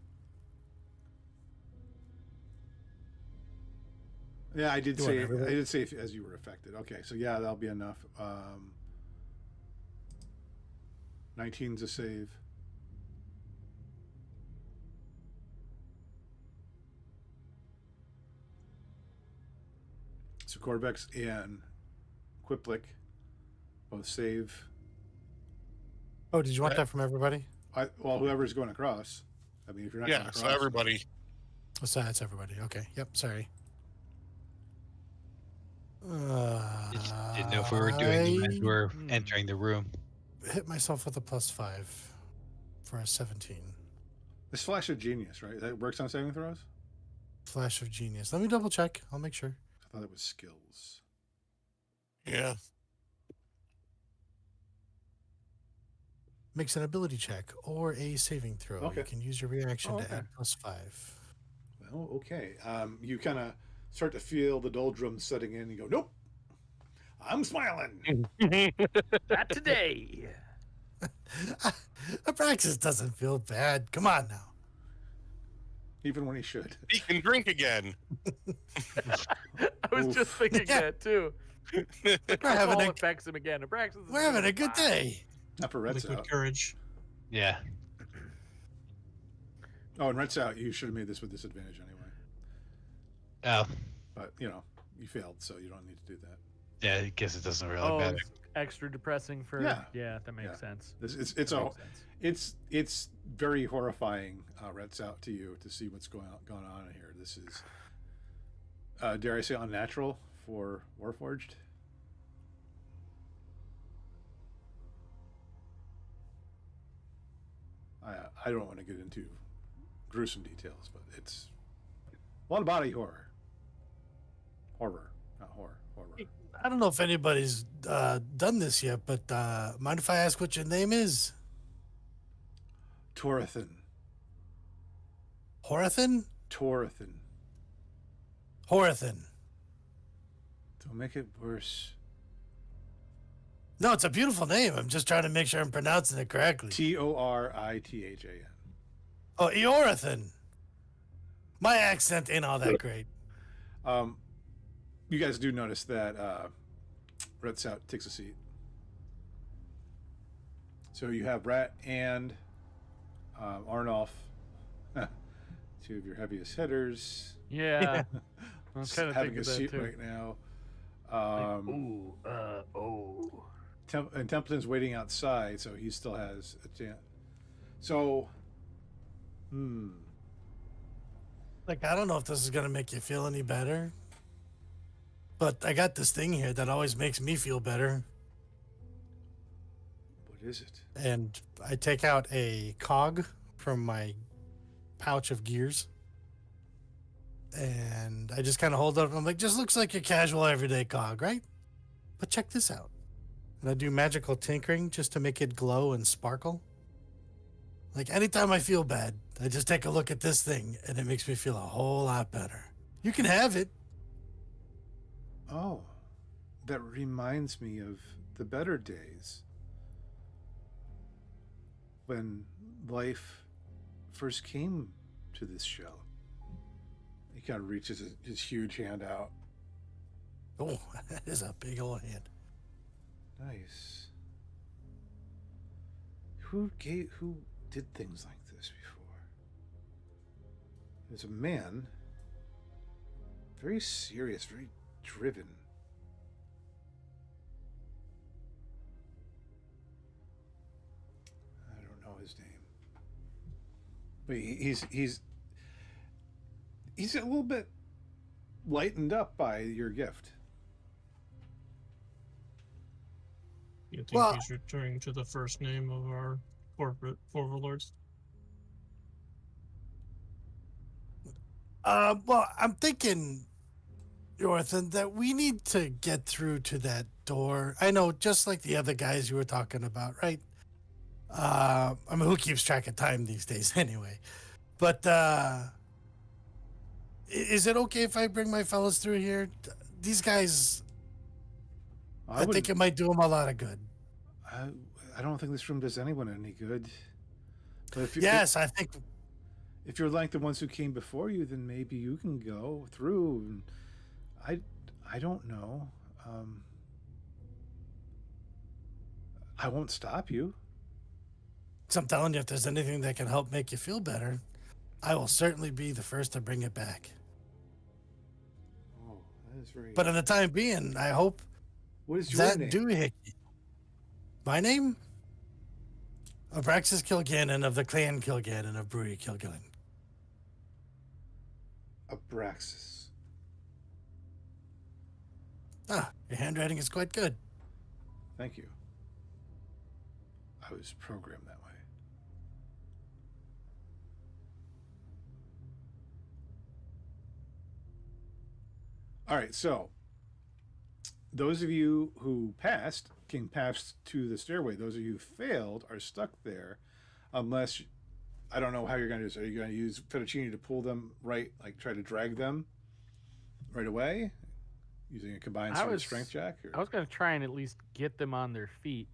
Yeah, I did You say. want everybody? I did say as you were affected. Okay, so yeah, that'll be enough. 19's a save. So Corvex and Quiplik both save. Oh, did you want that from everybody? Well, whoever's going across. I mean, if you're not going Yeah, across, so everybody. Oh, so that's everybody. Okay. Yep. Sorry. Didn't know if we were doing it as we were entering the room. Hit myself with a +5 for a 17. This flash of genius, right? That works on saving throws. Flash of genius. Let me double check. I'll make sure. I thought it was skills. Yeah. Makes an ability check or a saving throw. Okay. You can use your reaction Oh, to okay. add +5. Well, okay. You kind of start to feel the doldrums setting in. You go, nope. I'm smiling. Not today. Abraxas doesn't feel bad. Come on now. Even when he should. He can drink again. I was just thinking Yeah. that too. We're having Alcohol a, affects him again. Abraxas is we're having a doing good fine. day. Not for Red's Liquid out. courage. Yeah. Oh, and Rent's out. You should have made this with disadvantage anyway. Oh, But, you failed, so you don't need to do that. yeah. I guess it doesn't really Oh, matter. it's extra depressing for. Yeah. That makes Yeah. sense. It's That a makes sense. it's very horrifying, Rent's out to you to see what's going on here. This is, dare I say, unnatural for Warforged. I don't want to get into gruesome details, but it's a lot of body horror. Horror, not horror. Horror. I don't know if anybody's done this yet, but mind if I ask what your name is? Torathan. Horathan? Torathan. Horathan. Don't make it worse. No, it's a beautiful name. I'm just trying to make sure I'm pronouncing it correctly. Torithan. Oh, Eorathan. My accent ain't all that great. You guys do notice that Red Sout takes a seat. So you have Rat and Arnolf, two of your heaviest hitters, Yeah. I was kind of having thinking a that seat too. right now. And Templeton's waiting outside, so he still has a chance. So, Like, I don't know if this is going to make you feel any better, but I got this thing here that always makes me feel better. what is it? And I take out a cog from my pouch of gears. And I just kind of hold it up. I'm like, just looks like a casual everyday cog, right? But check this out. And I do magical tinkering just to make it glow and sparkle. Like anytime I feel bad, I just take a look at this thing and it makes me feel a whole lot better. You can have it. Oh, that reminds me of the better days when life first came to this shell. He kind of reaches his huge hand out. Oh, that is a big old hand. Nice. Who did things like this before? There's a man, very serious, very driven. I don't know his name, but he's a little bit lightened up by your gift. You think Well- he's returning to the first name of our corporate overlords? Well, I'm thinking, Jorthan, that we need to get through to that door. I know, just like the other guys you were talking about, right? I mean, who keeps track of time these days anyway? But is it okay if I bring my fellas through here? These guys, I think it might do them a lot of good. I don't think this room does anyone any good. But if Yes, I think. if you're like the ones who came before you, then maybe you can go through. And I don't know. I won't stop you. So I'm telling you, if there's anything that can help make you feel better, I will certainly be the first to bring it back. Oh, that is very. But in the time being, I hope What is your that name? doohickey. My name? Abraxas Kilgannon of the Clan Kilgannon of Brewery Kilgannon. Abraxas. Ah, your handwriting is quite good. Thank you. I was programmed that way. All right, so those of you who passed came past to the stairway. Those of you who failed are stuck there, unless I don't know how you're going to do this. Are you going to use fettuccine to pull them right, like try to drag them right away, using a combined I sort of was- strength check? Or? I was gonna try and at least get them on their feet.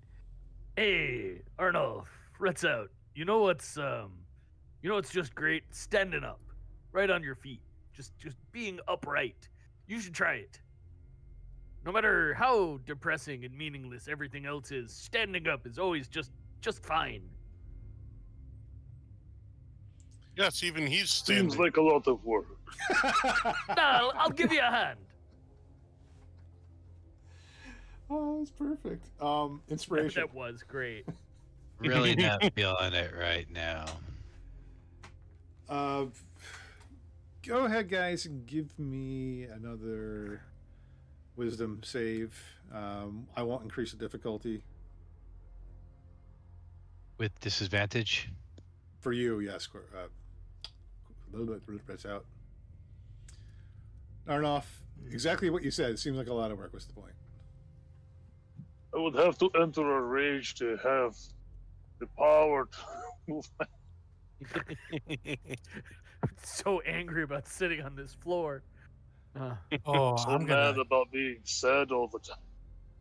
Hey, Arnold, Reds out. You know what's just great? Standing up, right on your feet, just being upright. You should try it. No matter how depressing and meaningless everything else is, standing up is always just fine. Yes, even he's Seems standing. like a lot of work. No, I'll give you a hand. Oh, that's perfect. Inspiration. That was great. Really not feeling it right now. Go ahead, guys, and give me another wisdom save. I won't increase the difficulty. With disadvantage? For you, yes. A little bit that's out. Arnoff, exactly what you said. It seems like a lot of work was the point. I would have to enter a rage to have the power to move. So angry about sitting on this floor. Oh, So I'm mad gonna about being sad all the time.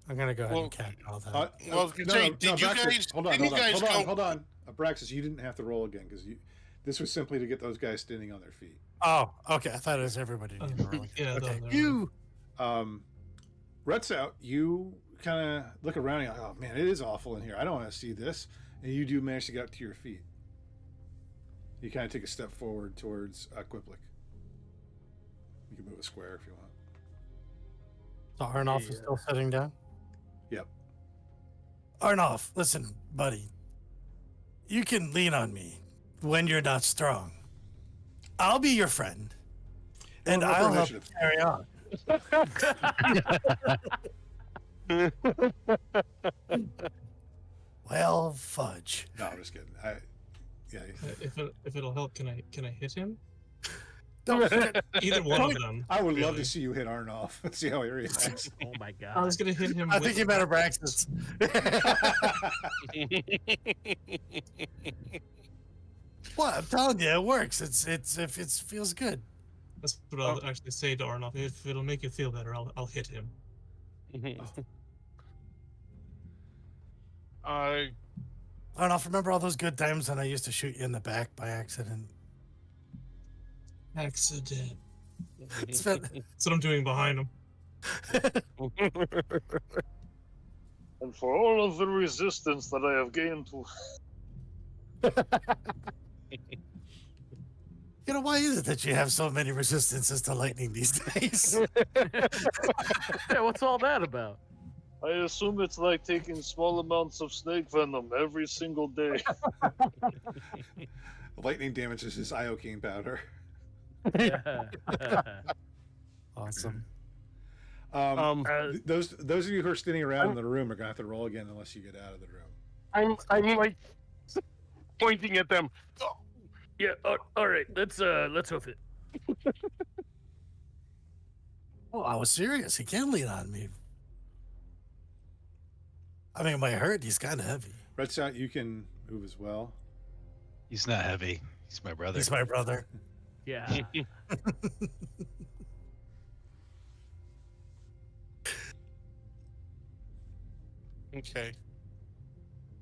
go ahead Well, and cat all that. Well, did you Braxis, guys? hold on, Didn't hold you on, guys hold on, go? hold on. Braxis, you didn't have to roll again because this was simply to get those guys standing on their feet. Oh, okay. I thought it was everybody needed to roll. Yeah, Okay. You! Rut's out. You kind of look around and you're like, oh man, it is awful in here. I don't want to see this. And you do manage to get up to your feet. You kind of take a step forward towards Quiplik. You can move a square if you want. So Arnoff is still sitting down? Yep. Arnoff, listen, buddy. You can lean on me when you're not strong. I'll be your friend. And roll for I'll help you initiative. carry on. Well, fudge. No, I'm just kidding. If it'll help, can I hit him? Don't Either one of them. I would love really. to see you hit Arnoff. Let's see how he reacts. Oh my god. I was gonna hit him. I with think you better Braxis. What? I'm telling you, it works. It feels good. That's what I'll actually say to Arnold. If it'll make you feel better, I'll hit him. Arnoff, remember all those good times when I used to shoot you in the back by accident? Accident. It's been, That's what I'm doing behind him. And for all of the resistance that I have gained to. you know, why is it that you have so many resistances to lightning these days? Yeah, what's all that about? I assume it's like taking small amounts of snake venom every single day. Lightning damages his iocane powder. Awesome. Those of you who are standing around in the room are gonna have to roll again unless you get out of the room. I'm like pointing at them. Yeah, all right. Let's hoof it. Oh, I was serious. He can lean on me. I mean, it might hurt. He's kind of heavy. Red's out. You can move as well. He's not heavy. He's my brother. He's my brother. Yeah. Okay.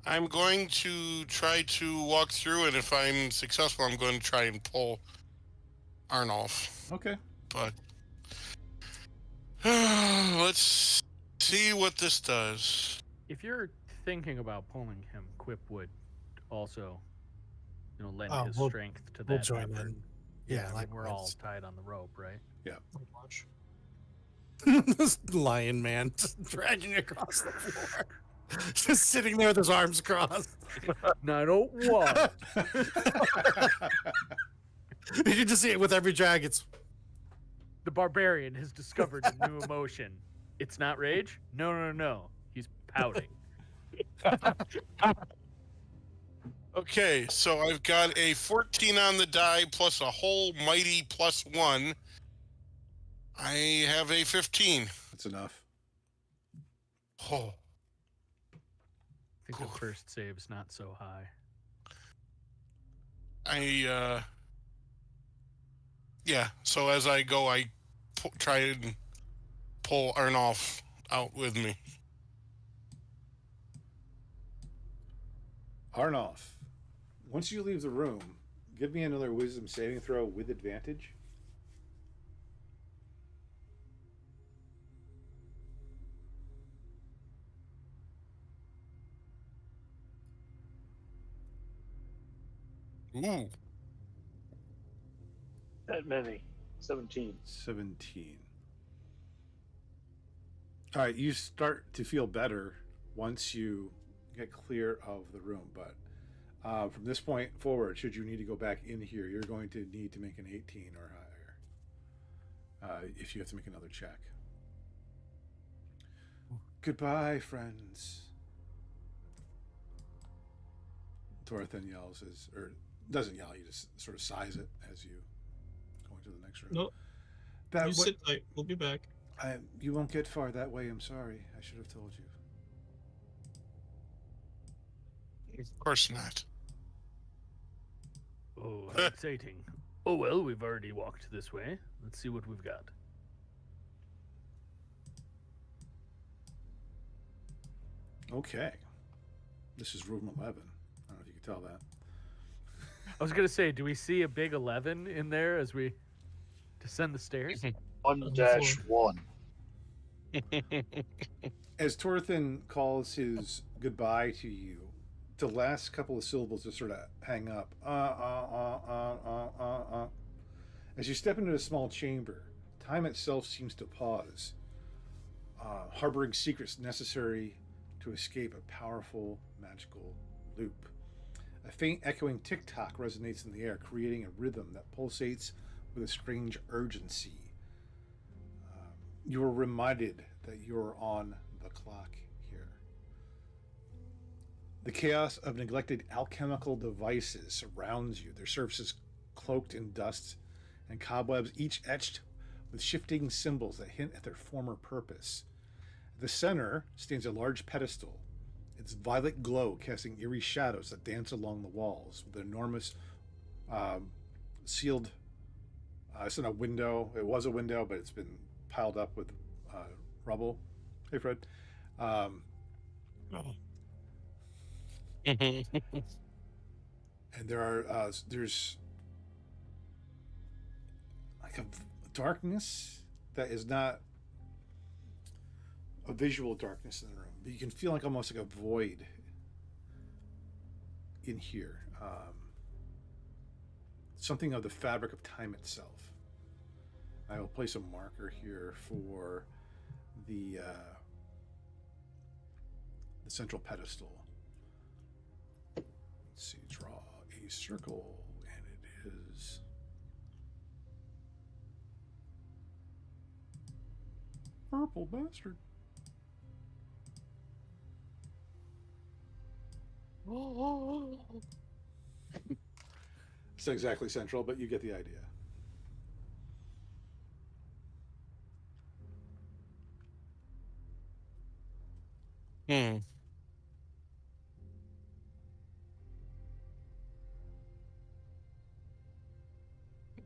I'm going to try to walk through, and if I'm successful, I'm going to try and pull Arnolf. Okay. But let's see what this does. If you're thinking about pulling him, Quip would also, lend Oh, his we'll- strength to that. We'll join effort. in. Yeah, I mean, like we're all tied on the rope, right? Watch. this lion man just dragging across the floor. Just sitting there with his arms crossed. 901. You can just see it with every drag. It's The barbarian has discovered a new emotion. It's not rage? No. He's pouting. Okay, so I've got a 14 on the die plus a whole mighty +1. I have a 15. That's enough. Oh. I think the first save's not so high. Yeah, so as I go, I try and pull Arnolf out with me. Arnoff, once you leave the room, give me another wisdom saving throw with advantage. Ooh. That many. 17. 17. All right, you start to feel better once you get clear of the room, but from this point forward, should you need to go back in here, you're going to need to make an 18 or higher if you have to make another check. Goodbye, friends. Torthan yells, or doesn't yell, you just sort of sighs it as you go into the next room. No, you sit tight. We'll be back. You won't get far that way, I'm sorry. I should have told you. Of course not. Oh, how exciting. Oh, well, we've already walked this way. Let's see what we've got. Okay. This is room 11. I don't know if you can tell that. I was going to say, do we see a big 11 in there as we descend the stairs? 1-1. As Torthan calls his goodbye to you, the last couple of syllables just sort of hang up. As you step into a small chamber, time itself seems to pause, harboring secrets necessary to escape a powerful magical loop. A faint echoing tick-tock resonates in the air, creating a rhythm that pulsates with a strange urgency. You are reminded that you are on the clock here. The chaos of neglected alchemical devices surrounds you, their surfaces cloaked in dust and cobwebs, each etched with shifting symbols that hint at their former purpose. At the center stands a large pedestal, its violet glow casting eerie shadows that dance along the walls, with an enormous sealed, it's not a window, it was a window, but it's been piled up with rubble. Hey, Fred. And there's like a darkness that is not a visual darkness in the room, but you can feel like almost like a void in here. Something of the fabric of time itself. I will place a marker here for the central pedestal. Let's see, draw a circle, and it is purple bastard. It's not exactly central, but you get the idea.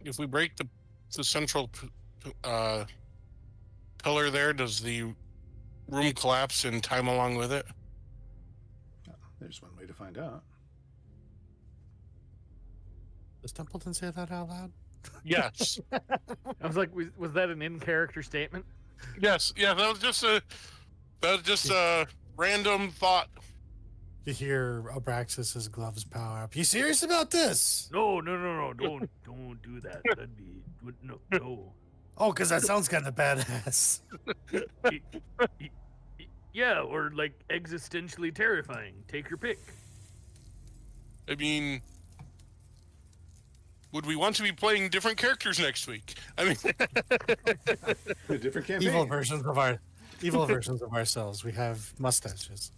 If we break the central pillar there, does the room collapse and time along with it? There's one way to find out. Does Templeton say that out loud? Yes. I was like, was that an in-character statement? Yes. Yeah, that was just a random thought. You hear Abraxas's gloves power up. You serious about this? No, don't do that. That'd be no. Oh, because that sounds kind of badass. Yeah, or like existentially terrifying. Take your pick. I mean, would we want to be playing different characters next week? I mean, A different campaign. evil versions of ourselves. We have mustaches.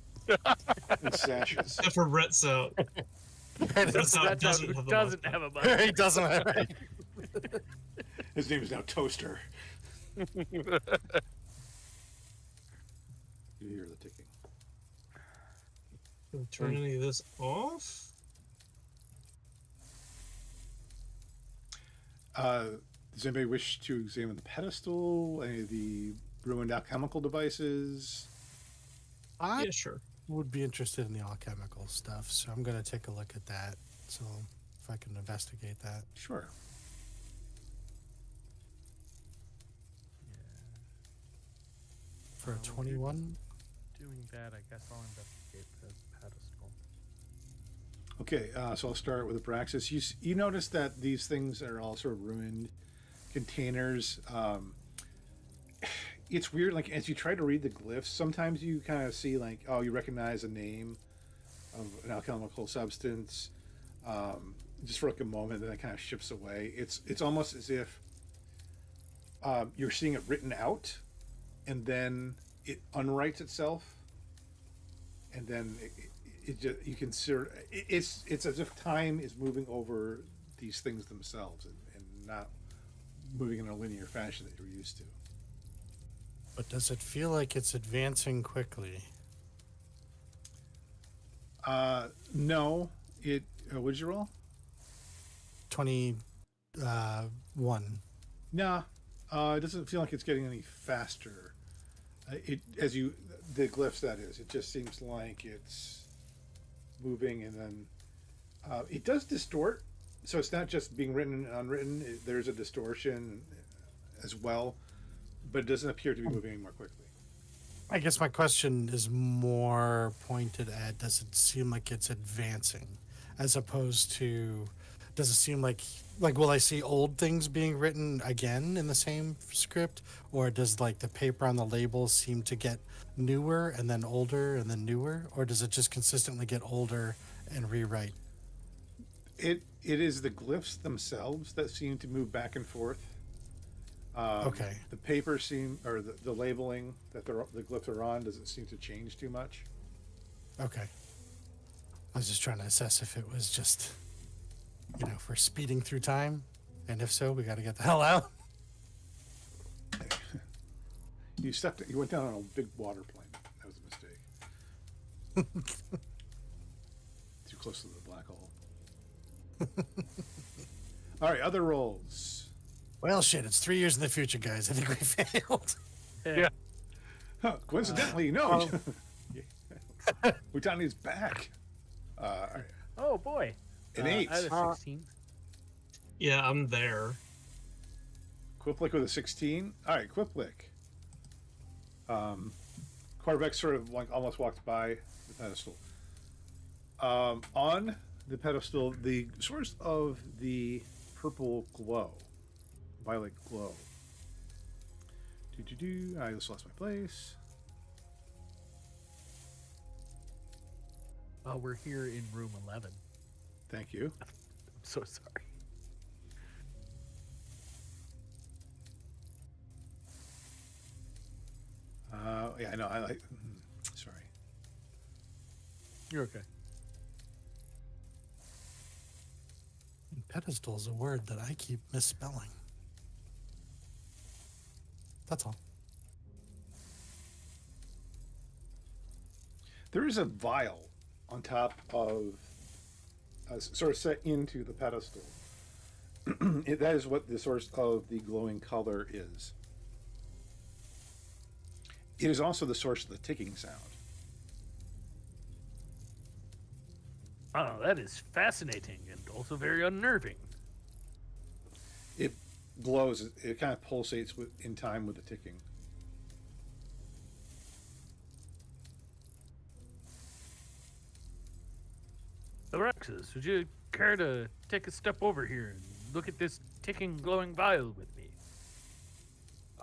And sashes. Except for Rhett's out. That's out doesn't have the doesn't mustache. have a button. He doesn't have His name is now Toaster. You hear the ticking. Can we turn any of this off? Does anybody wish to examine the pedestal? Any of the ruined alchemical devices? I Yeah, sure. would be interested in the alchemical stuff, so I'm going to take a look at that. So if I can investigate that. Sure. For a 21? Doing that, I guess I'll investigate the pedestal. Okay, so I'll start with Abraxas. You notice that these things are all sort of ruined containers. It's weird, like as you try to read the glyphs, sometimes you kind of see like, oh, you recognize a name of an alchemical substance, just for like a moment, then it kind of shifts away. It's almost as if you're seeing it written out, and then it unwrites itself, and then it just, you can see it's as if time is moving over these things themselves, and not moving in a linear fashion that you're used to. But does it feel like it's advancing quickly? No. It. What did you roll? 21. Nah. It doesn't feel like it's getting any faster. The glyphs, that is. It just seems like it's moving, and then it does distort. So it's not just being written and unwritten. There's a distortion as well, but it doesn't appear to be moving any more quickly. I guess my question is more pointed at, does it seem like it's advancing, as opposed to, does it seem like will I see old things being written again in the same script, or does like the paper on the label seem to get newer and then older and then newer, or does it just consistently get older and rewrite? It is the glyphs themselves that seem to move back and forth. Okay. The paper or the labeling that the glyphs are on doesn't seem to change too much. Okay. I was just trying to assess if it was just, if we're speeding through time, and if so, we got to get the hell out. You went down on a big water plane. That was a mistake. Too close to the black hole. All right, other rolls. Well, shit, it's 3 years in the future, guys. I think we failed. Yeah. Huh, coincidentally, no. Wutani's back. All right. Oh boy. An 8. Out of 16. Yeah, I'm there. Quiplik with a 16. All right, Quiplik. Quarterback sort of like almost walked by the pedestal. On the pedestal, the source of the purple glow, violet glow. I just lost my place. We're here in room 11. Thank you. I'm so sorry. Yeah, I know. I like. Sorry. You're okay. Pedestal is a word that I keep misspelling. That's all. There is a vial on top of, sort of set into the pedestal. That is what the source of the glowing color is. It is also the source of the ticking sound. Oh, that is fascinating and also very unnerving. It glows. It kind of pulsates in time with the ticking. Alexis, would you care to take a step over here and look at this ticking, glowing vial with me?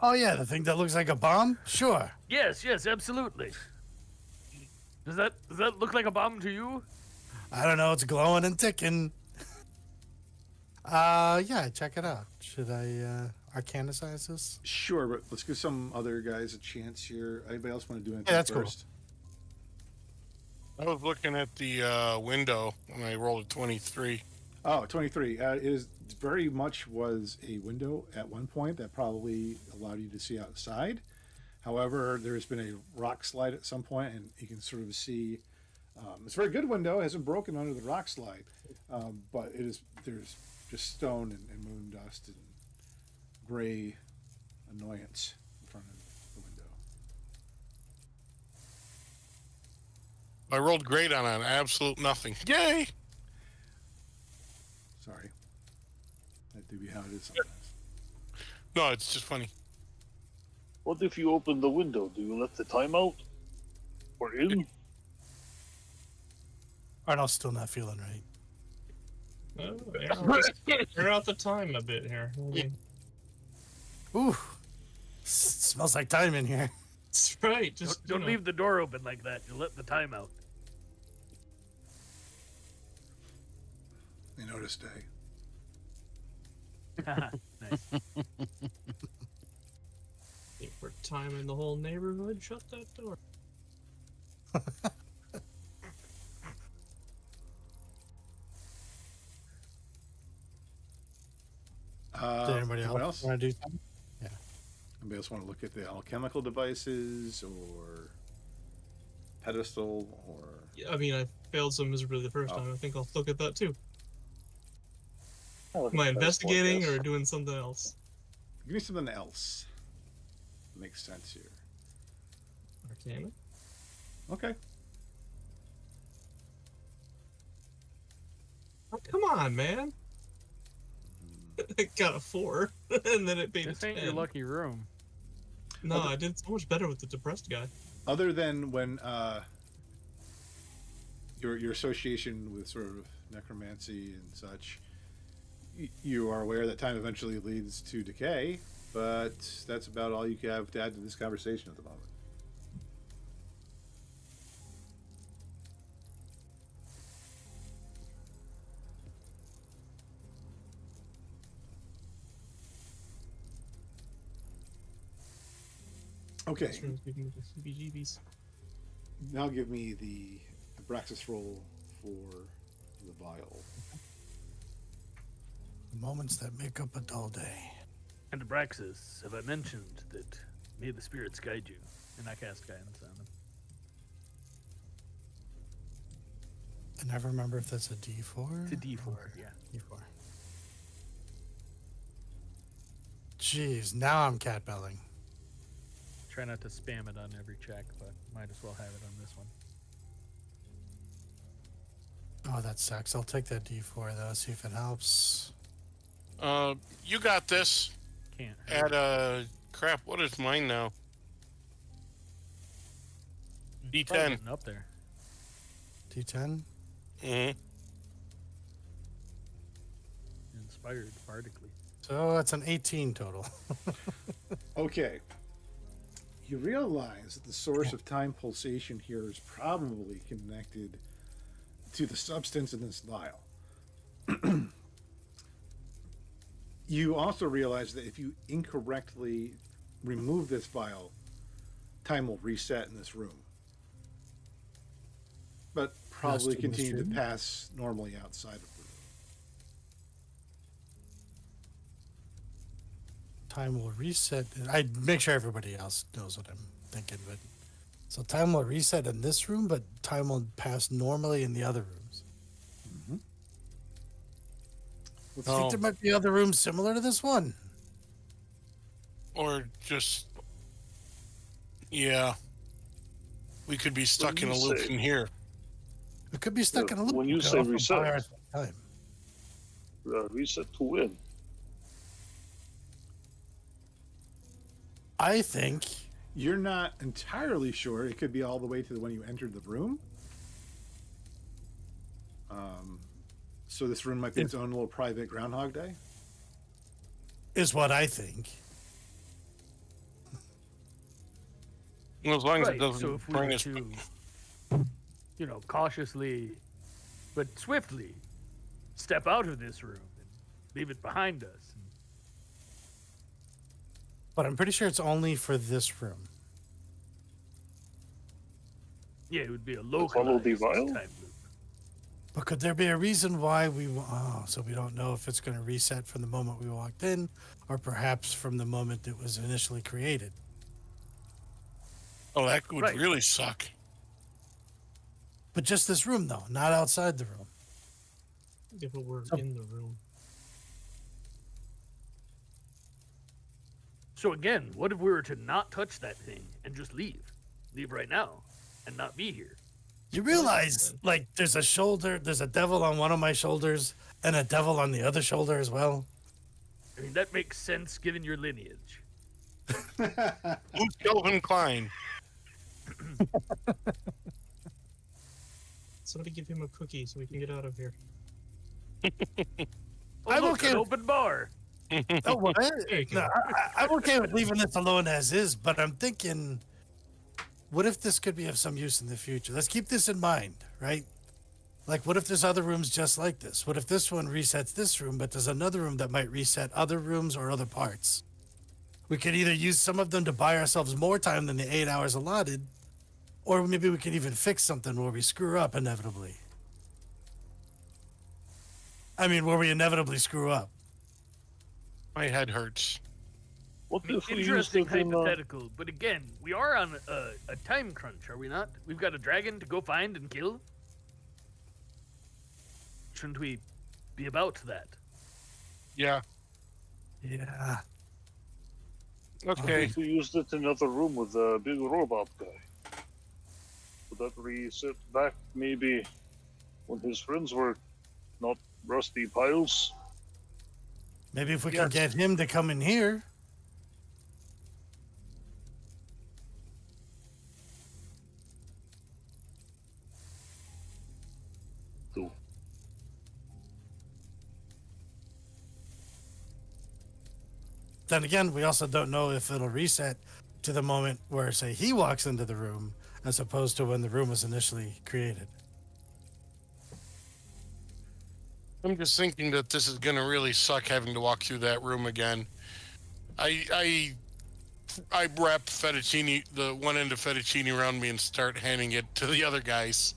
Oh, yeah, the thing that looks like a bomb? Sure. Yes, absolutely. Does that look like a bomb to you? I don't know. It's glowing and ticking. Yeah, check it out. Should I arcanicize this? Sure, but let's give some other guys a chance here. Anybody else want to do anything Yeah, that's first? I was looking at the window when I rolled a 23. Oh, 23. It is very much was a window at one point that probably allowed you to see outside. However, there's been a rock slide at some point, and you can sort of see. It's a very good window. It hasn't broken under the rock slide, but there's just stone and moon dust and gray annoyance in front of the window. I rolled great on an absolute nothing. Yay! Sorry. That do be how it is sometimes. No, it's just funny. What if you open the window? Do you let the time out? Or in? Arnold's still not feeling right. Oh, yeah, just turn out the time a bit here. Ooh, smells like time in here. That's right. Just Don't leave the door open like that. You'll let the time out. You noticed, eh? Nice. Think we're timing the whole neighborhood. Shut that door. Did anybody anyone else want to do something? Yeah. Anybody else want to look at the alchemical devices or pedestal or? Yeah, I mean, I failed so miserably the first Oh. time. I think I'll look at that too. I'll look Am I at that as well, investigating yes. or doing something else? Give me something else. Makes sense here. Arcana? Okay. Oh, come on, man. It got a 4, and then it made This a ain't 10. your lucky room. No, I did so much better with the depressed guy. Other than when your association with sort of necromancy and such, you are aware that time eventually leads to decay, but that's about all you have to add to this conversation at the moment. Okay, This room's giving me the CBGBs. now give me the Abraxas roll for the vial. Moments that make up a dull day. And Abraxas, have I mentioned that may the spirits guide you? And I cast guidance on them. I never remember if that's a D4. It's a D4, yeah. D4. Jeez, now I'm cat belling. Try not to spam it on every check, but might as well have it on this one. Oh, that sucks. I'll take that D4 though, see if it helps. You got this. Can't. At crap. What is mine now? Probably D10. getting up there. D10? Mm-hmm. Inspired bardically. So that's an 18 total. Okay. You realize that the source of time pulsation here is probably connected to the substance in this vial. You also realize that if you incorrectly remove this vial, time will reset in this room. But probably Yes, to this continue to room? pass normally outside of the room. Time will reset. I make sure everybody else knows what I'm thinking, but so time will reset in this room, but time will pass normally in the other rooms. I think there might be other rooms similar to this one. Or just, yeah. We could be stuck in a loop in here. It could be stuck in a loop. When you Go say off on reset. fire at the time. Reset to win. I think You're not entirely sure. It could be all the way to when you entered the room. So this room might be its own little private Groundhog Day. is what I think. Well, as long as Right, it doesn't so if we bring were us. to, cautiously, but swiftly, step out of this room and leave it behind us. But I'm pretty sure it's only for this room. Yeah, it would be a follow the localized vial? time loop. But could there be a reason why so we don't know if it's going to reset from the moment we walked in, or perhaps from the moment it was initially created? Oh, that would Right. really suck. But just this room, though, not outside the room. If it were So- in the room. So again, what if we were to not touch that thing and just leave? Leave right now and not be here. You realize, like, there's a devil on one of my shoulders and a devil on the other shoulder as well. I mean, that makes sense given your lineage. Who's Kelvin Klein? Somebody give him a cookie so we can get out of here. I'm look, okay an with- open bar. Oh, what? There you go. No, I'm okay with leaving this alone as is, but I'm thinking, what if this could be of some use in the future? Let's keep this in mind, right? Like, what if there's other rooms just like this? What if this one resets this room, but there's another room that might reset other rooms or other parts? We could either use some of them to buy ourselves more time than the 8 hours allotted, or maybe we can even fix something where we screw up inevitably. I mean, where we inevitably screw up. My head hurts. What if we use Interesting them, hypothetical, but again, we are on a time crunch, are we not? We've got a dragon to go find and kill. Shouldn't we be about that? Yeah. Yeah. Okay. if we used it in another room with a big robot guy? Would that reset back maybe when his friends were not rusty piles? Maybe if we Yes. can get him to come in here. Cool. Then again, we also don't know if it'll reset to the moment where, say, he walks into the room as opposed to when the room was initially created. I'm just thinking that this is gonna really suck having to walk through that room again. I wrap fettuccine, the one end of fettuccine around me and start handing it to the other guys.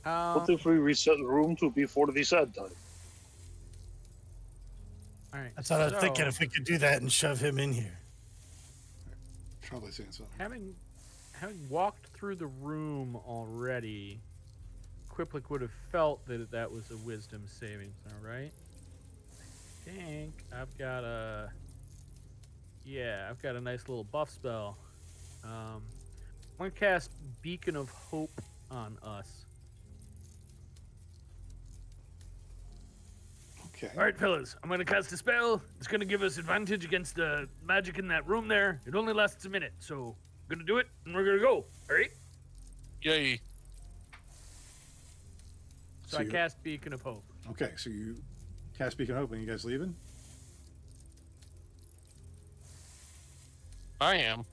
What if we reset the room to before the sad time? All right. That's what I was thinking, so if we could do that and shove him in here. Probably saying something. having walked through the room already, Quiplic would have felt that that was a wisdom saving throw, right? I think I've got a nice little buff spell. I'm gonna cast Beacon of Hope on us. Okay. All right, fellas, I'm gonna cast a spell. It's gonna give us advantage against the magic in that room there. It only lasts a minute, so I'm gonna do it and we're gonna go. All right. Yay. So So I you- cast Beacon of Hope. Okay, so you cast Beacon of Hope and you guys leaving? I am.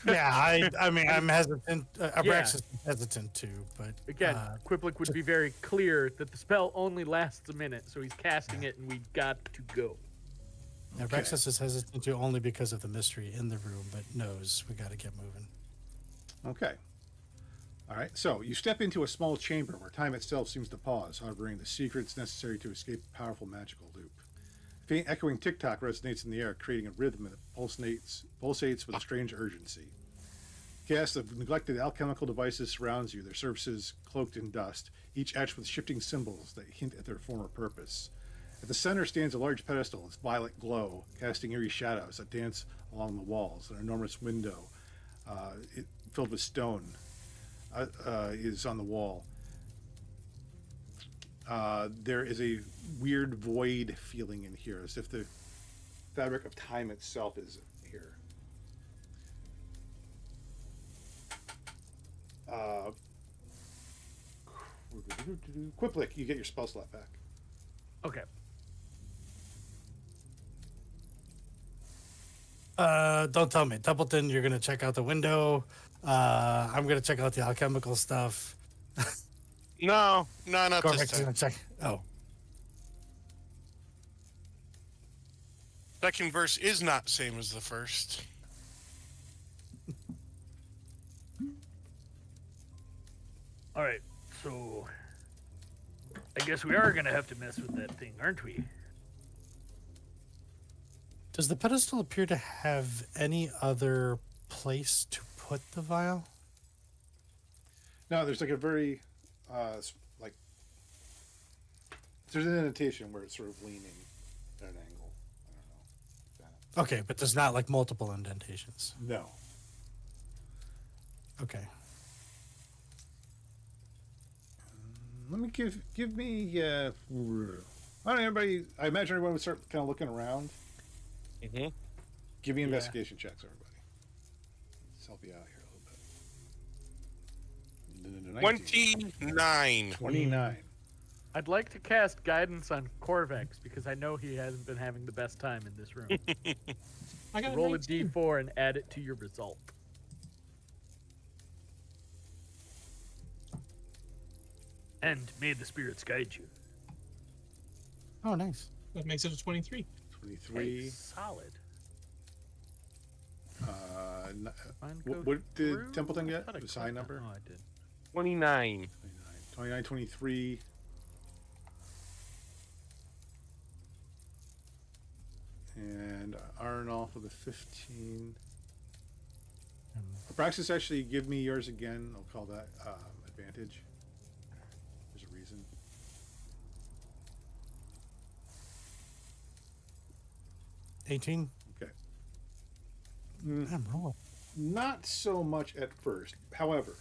Yeah, I mean, I'm hesitant. Abraxas Yeah. is hesitant too, but Again, Quiplic would be very clear that the spell only lasts a minute, so he's casting it and we've got to go. Abraxas is hesitant too only because of the mystery in the room, but knows we got to get moving. Okay. All right, so you step into a small chamber where time itself seems to pause, harboring the secrets necessary to escape a powerful magical loop. A faint echoing tick-tock resonates in the air, creating a rhythm that pulsates with a strange urgency. A cast of neglected alchemical devices surrounds you, their surfaces cloaked in dust, each etched with shifting symbols that hint at their former purpose. At the center stands a large pedestal, its violet glow, casting eerie shadows that dance along the walls. An enormous window, filled with stone, is on the wall. There is a weird void feeling in here, as if the fabric of time itself is here. Quiplic, you get your spell slot back. Okay. Don't tell me. Templeton, you're going to check out the window. I'm going to check out the alchemical stuff. No, not this Corvix is time. going to check. Oh, Second verse is not same as the first. All right. So I guess we are gonna have to mess with that thing, aren't we? does the pedestal appear to have any other place to put the vial? No, there's like a very, like, there's an indentation where it's sort of leaning at an angle. I don't know. Okay, but there's not like multiple indentations. No. Okay. Let me give me. I don't know, everybody. I imagine everyone would start kind of looking around. Mm-hmm. Give me Yeah. investigation checks, everybody. Let's help you out here a little 19. 29. 29. I'd like to cast guidance on Corvex because I know he hasn't been having the best time in this room. I got Roll a 19. d4 and add it to your result. And may the spirits guide you. Oh, nice. That makes it a 23. 23. Hey, solid. Mine go What did through? Templeton I get? thought I The clicked sign on- number? Oh, I did. 29. 29, 23. And Arnold for the 15. Abraxas, actually give me yours again. I'll call that advantage. There's a reason. $18. Okay. I'm rolling. Not so much at first. However,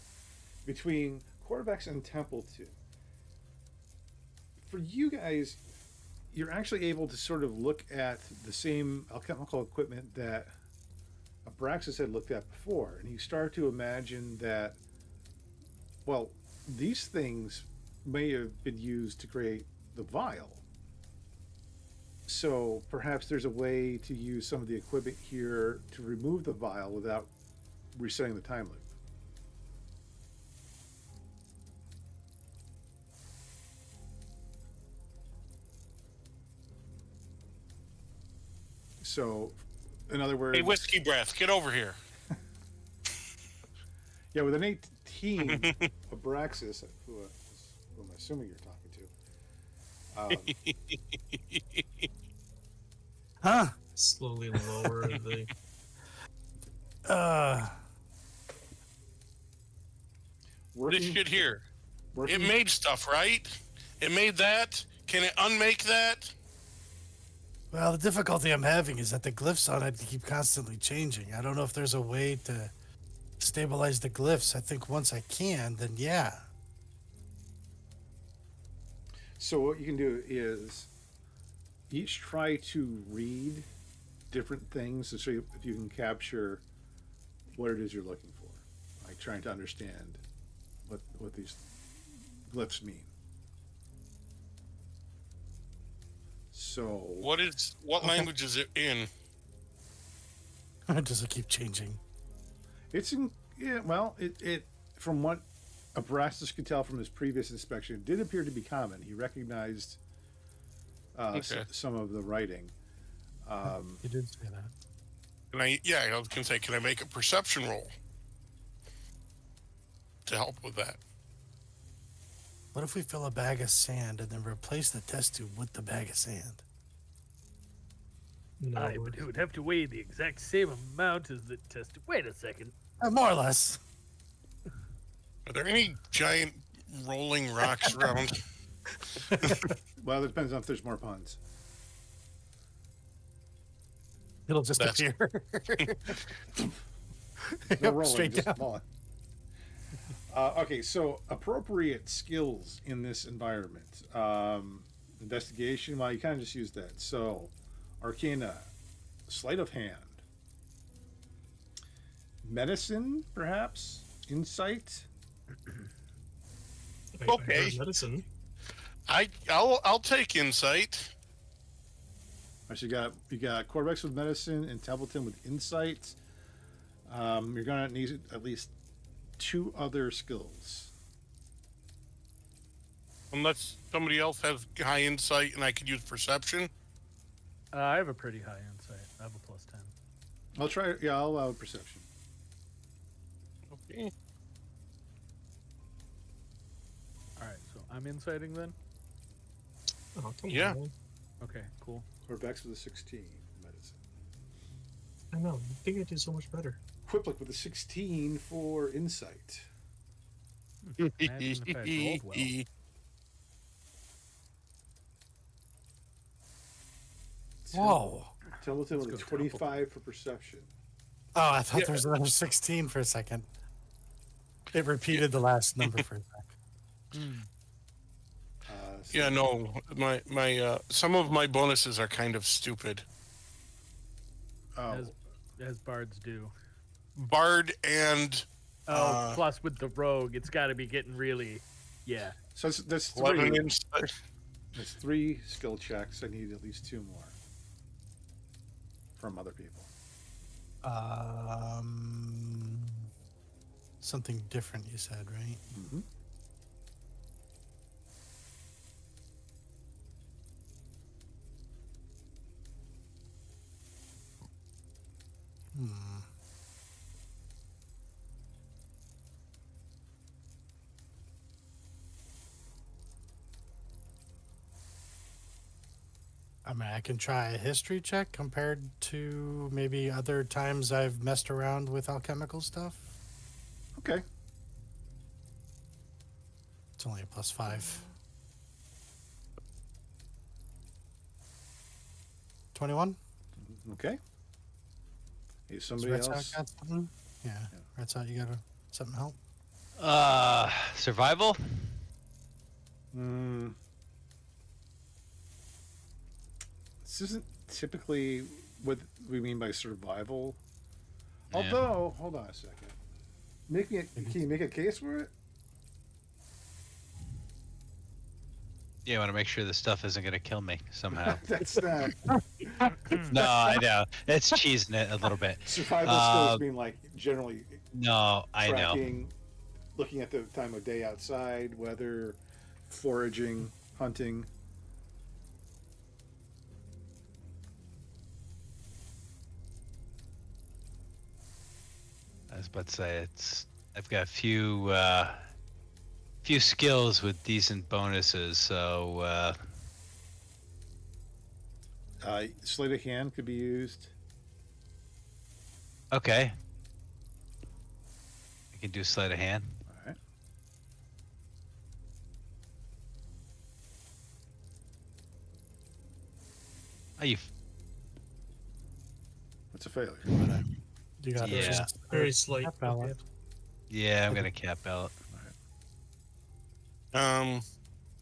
between Corvex and Templeton, for you guys, you're actually able to sort of look at the same alchemical equipment that Abraxas had looked at before, and you start to imagine that, well, these things may have been used to create the vial. So perhaps there's a way to use some of the equipment here to remove the vial without resetting the time loop. So, in other words, Hey, Whiskey Breath, get over here. yeah, with an 18, Abraxas, who I'm assuming you're talking to, Huh? Slowly lower the. This working, shit here. working, It made stuff, right? It made that. Can it unmake that? Well, the difficulty I'm having is that the glyphs on it keep constantly changing. I don't know if there's a way to stabilize the glyphs. I think once I can, then yeah. So what you can do is each try to read different things to see if you can capture what it is you're looking for. Like trying to understand what these glyphs mean. So What language is it in? Does it keep changing? it's in, yeah, well, it from what Abraxas could tell from his previous inspection, it did appear to be common. He recognized Okay. some of the writing. You did say that. I was gonna say, can I make a perception roll to help with that? What if we fill a bag of sand and then replace the test tube with the bag of sand? No, Aye, but it would have to weigh the exact same amount as the test. Wait a second. More or less. Are there any giant rolling rocks around? Well, it depends on if there's more puns. It'll just That's- appear. No Yep, rolling, straight just down. falling. Okay, so appropriate skills in this environment. Investigation, well, you kind of just used that. So, Arcana, sleight of hand, medicine, perhaps, insight. I Okay. heard medicine. I'll take insight. Actually, you got Corvex with medicine and Templeton with insight. You're gonna need at least 2 other skills. Unless somebody else has high insight and I could use perception. I have a pretty high insight. I have a plus 10. I'll try. Yeah, I'll allow perception. Okay. All right, so I'm inciting then. Oh, come Yeah. on. Okay, cool. Corvex with a 16 medicine. I know. I think I did so much better. Quiplik with a 16 for insight. Imagine if I rolled well. Whoa. Templeton with a Let's go 25 for perception. Oh, I thought there was another 16 for a second. It repeated the last number for a second. Yeah, no, my some of my bonuses are kind of stupid. Oh, As bards do. Bard and Oh, plus with the rogue, it's got to be getting really, yeah. So that's 11 three. insight. That's 3 skill checks. I need at least 2 more from other people. Something different, you said, right? Mm-hmm. Hmm. I mean, I can try a history check compared to maybe other times I've messed around with alchemical stuff. Okay. It's only a +5. 21? Okay. Hey, Does somebody Red Sox else. got something? Yeah. Red Sox, you got something to help? Survival? This isn't typically what we mean by survival. Yeah. Although, hold on a second. Can you make a case for it? Yeah, I want to make sure the stuff isn't going to kill me somehow. That's not No, I know. It's cheesing it a little bit. survival skills mean like generally No, I know. tracking, looking at the time of day outside, weather, foraging, hunting. I was about to say I've got a few skills with decent bonuses, so Sleight of hand could be used. okay. I can do sleight of hand. All right. Oh, you That's a failure. You got Yeah. just Very slight. ballot. yeah, I'm gonna cap ballot.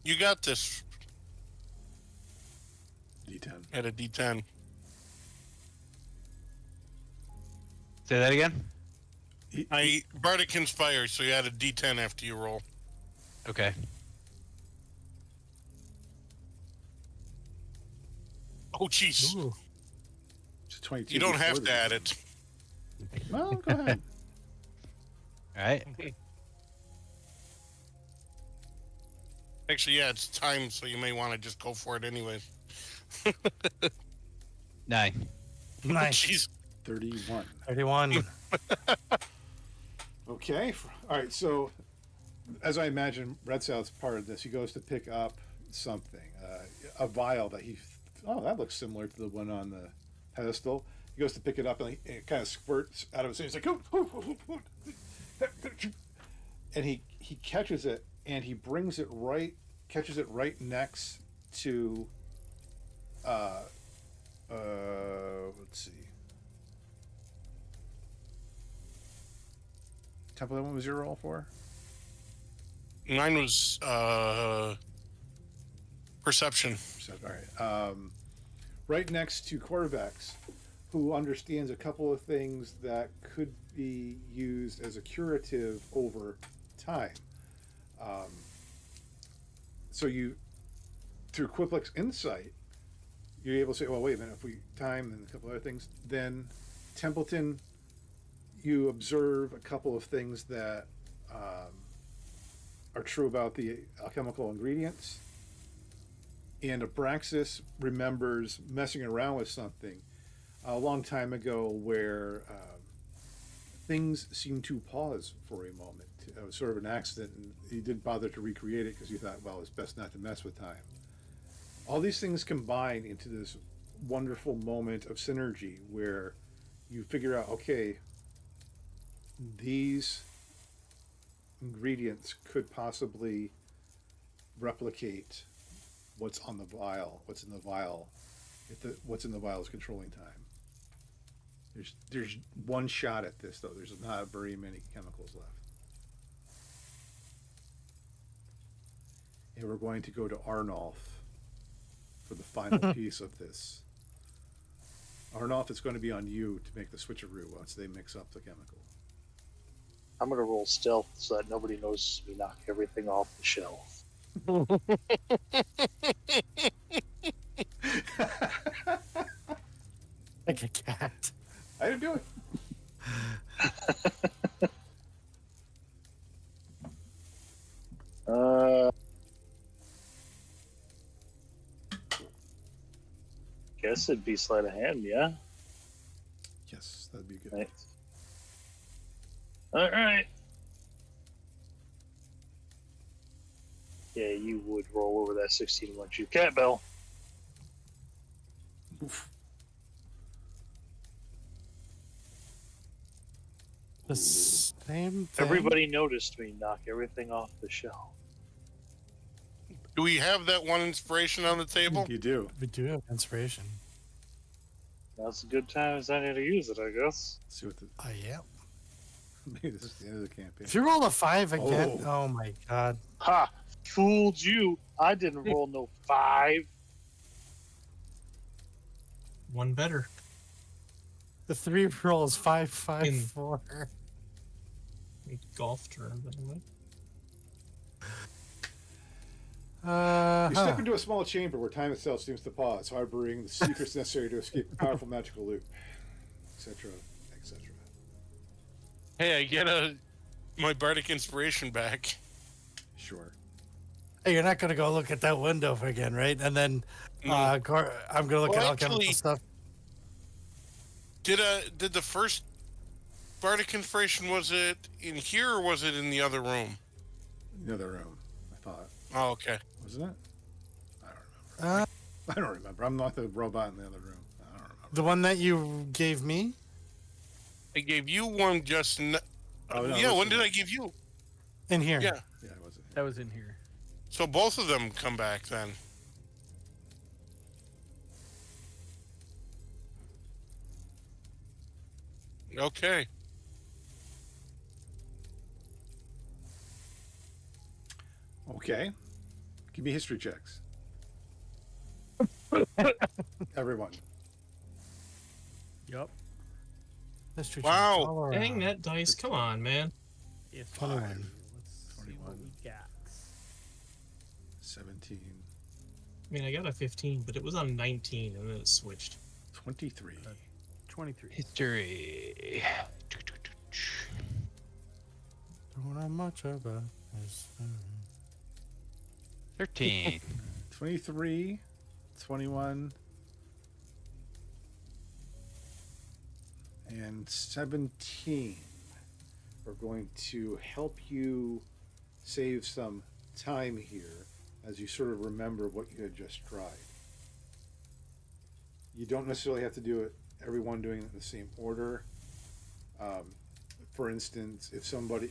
You got this D10. at a D10. Say that again. I Bardic Inspire, so you add a D10 after you roll. Okay. Oh, jeez. Ooh. It's a 22. You don't before have the to add D10. it. Well, go ahead. All right. Actually, yeah, it's time, so you may want to just go for it anyways. 9. Nice. Jeez. 31. 31. Okay. All right. So, as I imagine, Red South's part of this. He goes to pick up something, a vial that that looks similar to the one on the pedestal. He goes to pick it up and it kind of squirts out of his hand. He's like, and he catches it and he catches it right next to, let's see. Temple, what was your roll for? Mine was perception. So, all right. Right next to Corvex, who understands a couple of things that could be used as a curative over time. So you, through Quiplex's insight, you're able to say, well, wait a minute, if we time and a couple other things, then Templeton, you observe a couple of things that are true about the alchemical ingredients. And Abraxas remembers messing around with something a long time ago where things seemed to pause for a moment. It was sort of an accident, and he didn't bother to recreate it because he thought, well, it's best not to mess with time. All these things combine into this wonderful moment of synergy where you figure out, okay, these ingredients could possibly replicate what's on the vial, what's in the vial. What's in the vial is controlling time. There's one shot at this, though. There's not very many chemicals left. And we're going to go to Arnulf for the final piece of this. Arnulf, it's going to be on you to make the switcheroo once they mix up the chemical. I'm gonna roll stealth so that nobody notices me knock everything off the shelf. Like a cat. I didn't do it. Guess it'd be sleight of hand, yeah. Yes, that'd be good. Right. All right. Yeah, you would roll over that 16 once you cat bell. Oof. The same thing. Everybody noticed me knock everything off the shelf. Do we have that one inspiration on the table? You do. We do have inspiration. Now's a good time as any to use it, I guess. Let's see what the. Oh, yeah. Maybe this is the end of the campaign. If you roll a 5 again, Oh. oh my god. Ha! Fooled you. I didn't roll no 5. One better. The 3 rolls 5, 5, In- 4. Golf term, by the way. You step into a small chamber where time itself seems to pause, harboring the secrets necessary to escape a powerful magical loop, etc., etc. Hey, I get my bardic inspiration back. Sure. Hey, you're not going to go look at that window again, right? And then I'm going to look Well, at alchemical actually- stuff. Did the first bardic inspiration, was it in here or was it in the other room? The other room, I thought. Oh, okay. Wasn't it? I don't remember. Uh, I don't remember. I'm not the robot in the other room. I don't remember. the one that you gave me? I gave you one just. Oh, no, yeah, when listen. did I give you? In here. Yeah. Yeah, it wasn't. That was in here. So both of them come back then. Okay. Okay. Give me history checks. Everyone. Yup. History Wow. checks all Dang around. that dice. Come on, man. Yes. 21. Let's see what 21. we got. 17. I mean, I got a 15, but it was on 19 and then it switched. 23. 23. History. Don't know much about this. 13. 23. 21. And 17 are going to help you save some time here as you sort of remember what you had just tried. You don't necessarily have to do it, everyone doing it in the same order. For instance, if somebody,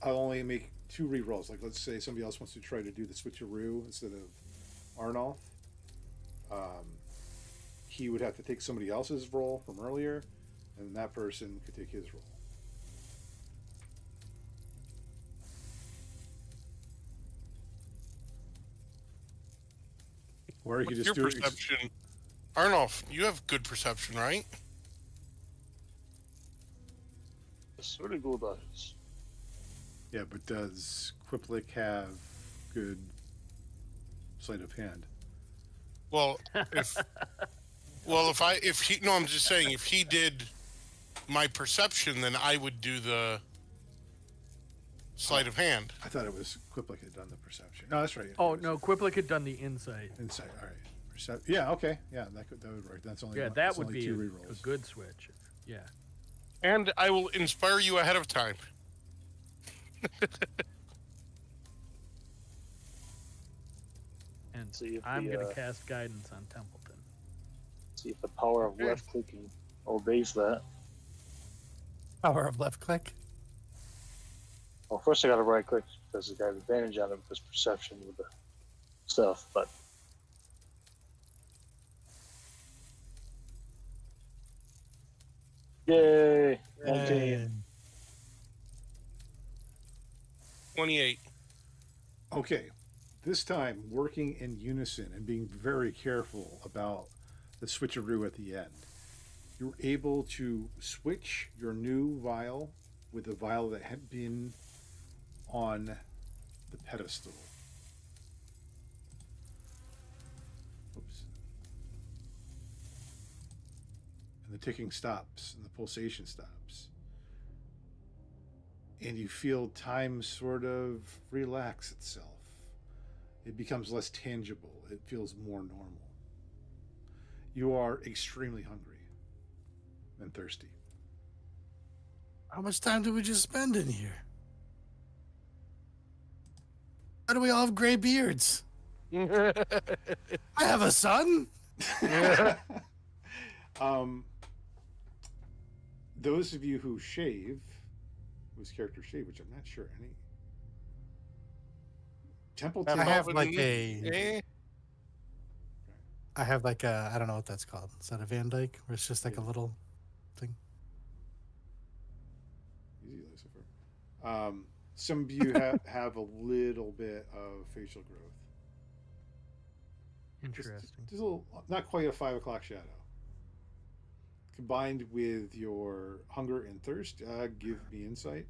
I'll only make 2 rerolls. Like, let's say somebody else wants to try to do the switcheroo instead of Arnolf. He would have to take somebody else's roll from earlier, and that person could take his roll. Or you could What's just your do it. perception? Arnolf, you have good perception, right? It's really good eyes. Yeah, but does Quiplik have good sleight of hand? Well, if he no, I'm just saying if he did my perception, then I would do the sleight of hand. I thought it was Quiplik had done the perception. No, that's right. Oh no, Quiplik had done the insight. Insight. All right. Yeah. Okay. Yeah, that would work. That's only Yeah, one, that that's would only be 2 a rerolls. good switch. Yeah. And I will inspire you ahead of time. And See if I'm the, gonna cast guidance on Templeton. See if the power of left clicking obeys that. Power of left click. Well, first I got to right click because I got advantage on it with this perception with the stuff, but yay! 19. 28. Okay. This time, working in unison and being very careful about the switcheroo at the end, you're able to switch your new vial with the vial that had been on the pedestal. Oops. And the ticking stops and the pulsation stops. And you feel time sort of relax itself. It becomes less tangible. It feels more normal. You are extremely hungry and thirsty. How much time did we just spend in here? Why do we all have gray beards? I have a son. Those of you who shave, whose characters shave, which I'm not sure any. Temple I Tim. have like a. Eh? I have like a. I don't know what that's called. Is that a Van Dyke? Where it's just like a little thing. Easy, Lucifer. Some of you have a little bit of facial growth. Interesting. Just a little, not quite a 5 o'clock shadow. Combined with your hunger and thirst, give me insight.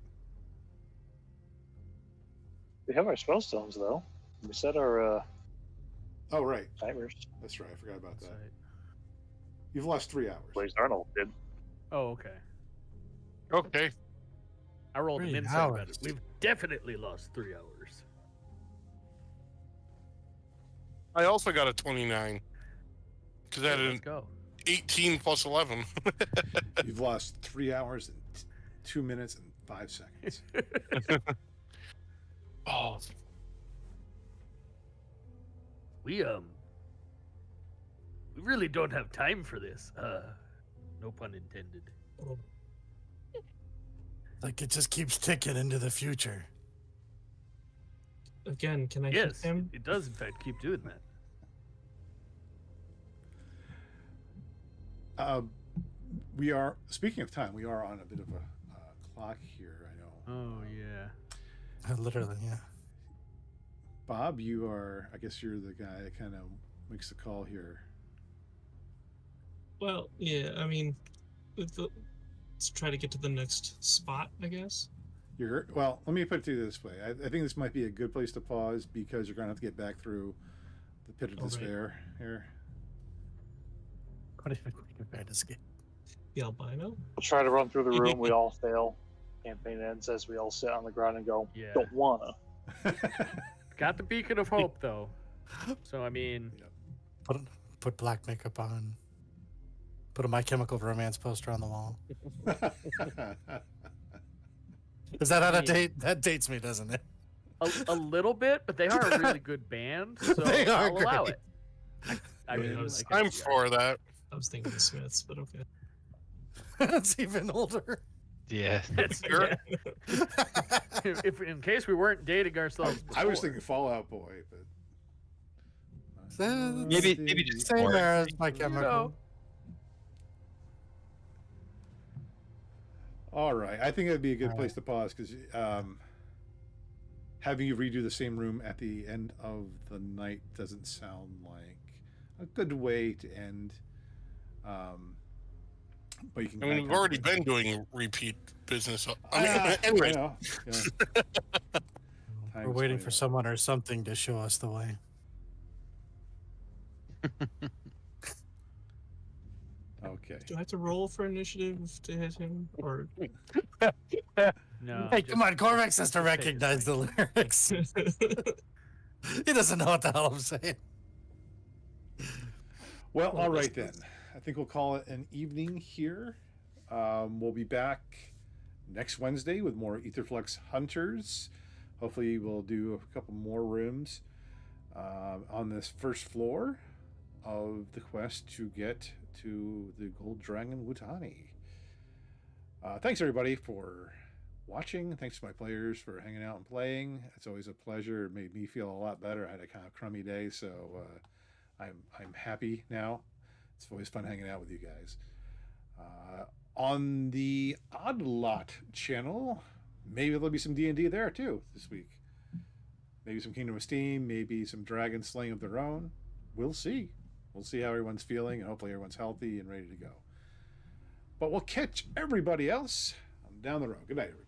We have our spell stones though. We set our Oh, right. timers. That's right. I forgot about that. That's right. You've lost 3 hours. Blaze Arnold did. Oh, okay. Okay. I rolled an 3 insight hours. better. We've definitely lost 3 hours. I also got a 29. Because I had Let's an go. 18 plus 11. You've lost 3 hours and 2 minutes and 5 seconds. Oh, We really don't have time for this. No pun intended. Like it just keeps ticking into the future. Again, can I Yes, hit him? it does in fact keep doing that. We are, speaking of time, we are on a bit of a clock here, I know. Oh, yeah. Literally, yeah. Bob, you are, I guess you're the guy that kind of makes the call here. Well, yeah, I mean, let's try to get to the next spot, I guess. Well, let me put it to you this way. I think this might be a good place to pause because you're going to have to get back through the pit of All right. despair here. What if we can find escape? The albino? We'll try to run through the room. We all fail. Campaign ends as we all sit on the ground and go, Yeah. don't wanna. Got the beacon of hope, though. So, I mean, Put black makeup on. Put a My Chemical Romance poster on the wall. Is that out of date? That dates me, doesn't it? a little bit, but they are a really good band, so They are I'll allow great. it. I mean, I guess, I'm yeah. for that. I was thinking the Smiths, but okay. That's even older. Yeah. That's, Sure. yeah. if in case we weren't dating ourselves before. I was thinking Fallout Boy, but Maybe just Same more. era as My Chemical. know. all right. I think it'd be a good All place to pause because having you redo the same room at the end of the night doesn't sound like a good way to end. But you can. I mean, we've already been doing repeat business. I mean, anyway. I know. Yeah. We're Time's waiting playing for out. someone or something to show us the way. Okay. Do I have to roll for initiative to hit him? Or No. Hey, just- come on, Corvax has to just say recognize the lyrics. He doesn't know what the hell I'm saying. Well, all right then. I think we'll call it an evening here. We'll be back next Wednesday with more Etherflux Hunters. Hopefully, we'll do a couple more rooms on this first floor of the quest to get to the Gold Dragon Wutani. Thanks everybody for watching. Thanks to my players for hanging out and playing. It's always a pleasure. It made me feel a lot better. I had a kind of crummy day, so I'm happy now. It's always fun hanging out with you guys. On the Odd Lot channel, maybe there'll be some D&D there too this week. Maybe some Kingdom of Steam, maybe some dragon slaying of their own. We'll see. We'll see how everyone's feeling, and hopefully everyone's healthy and ready to go. But we'll catch everybody else down the road. Good night, everybody.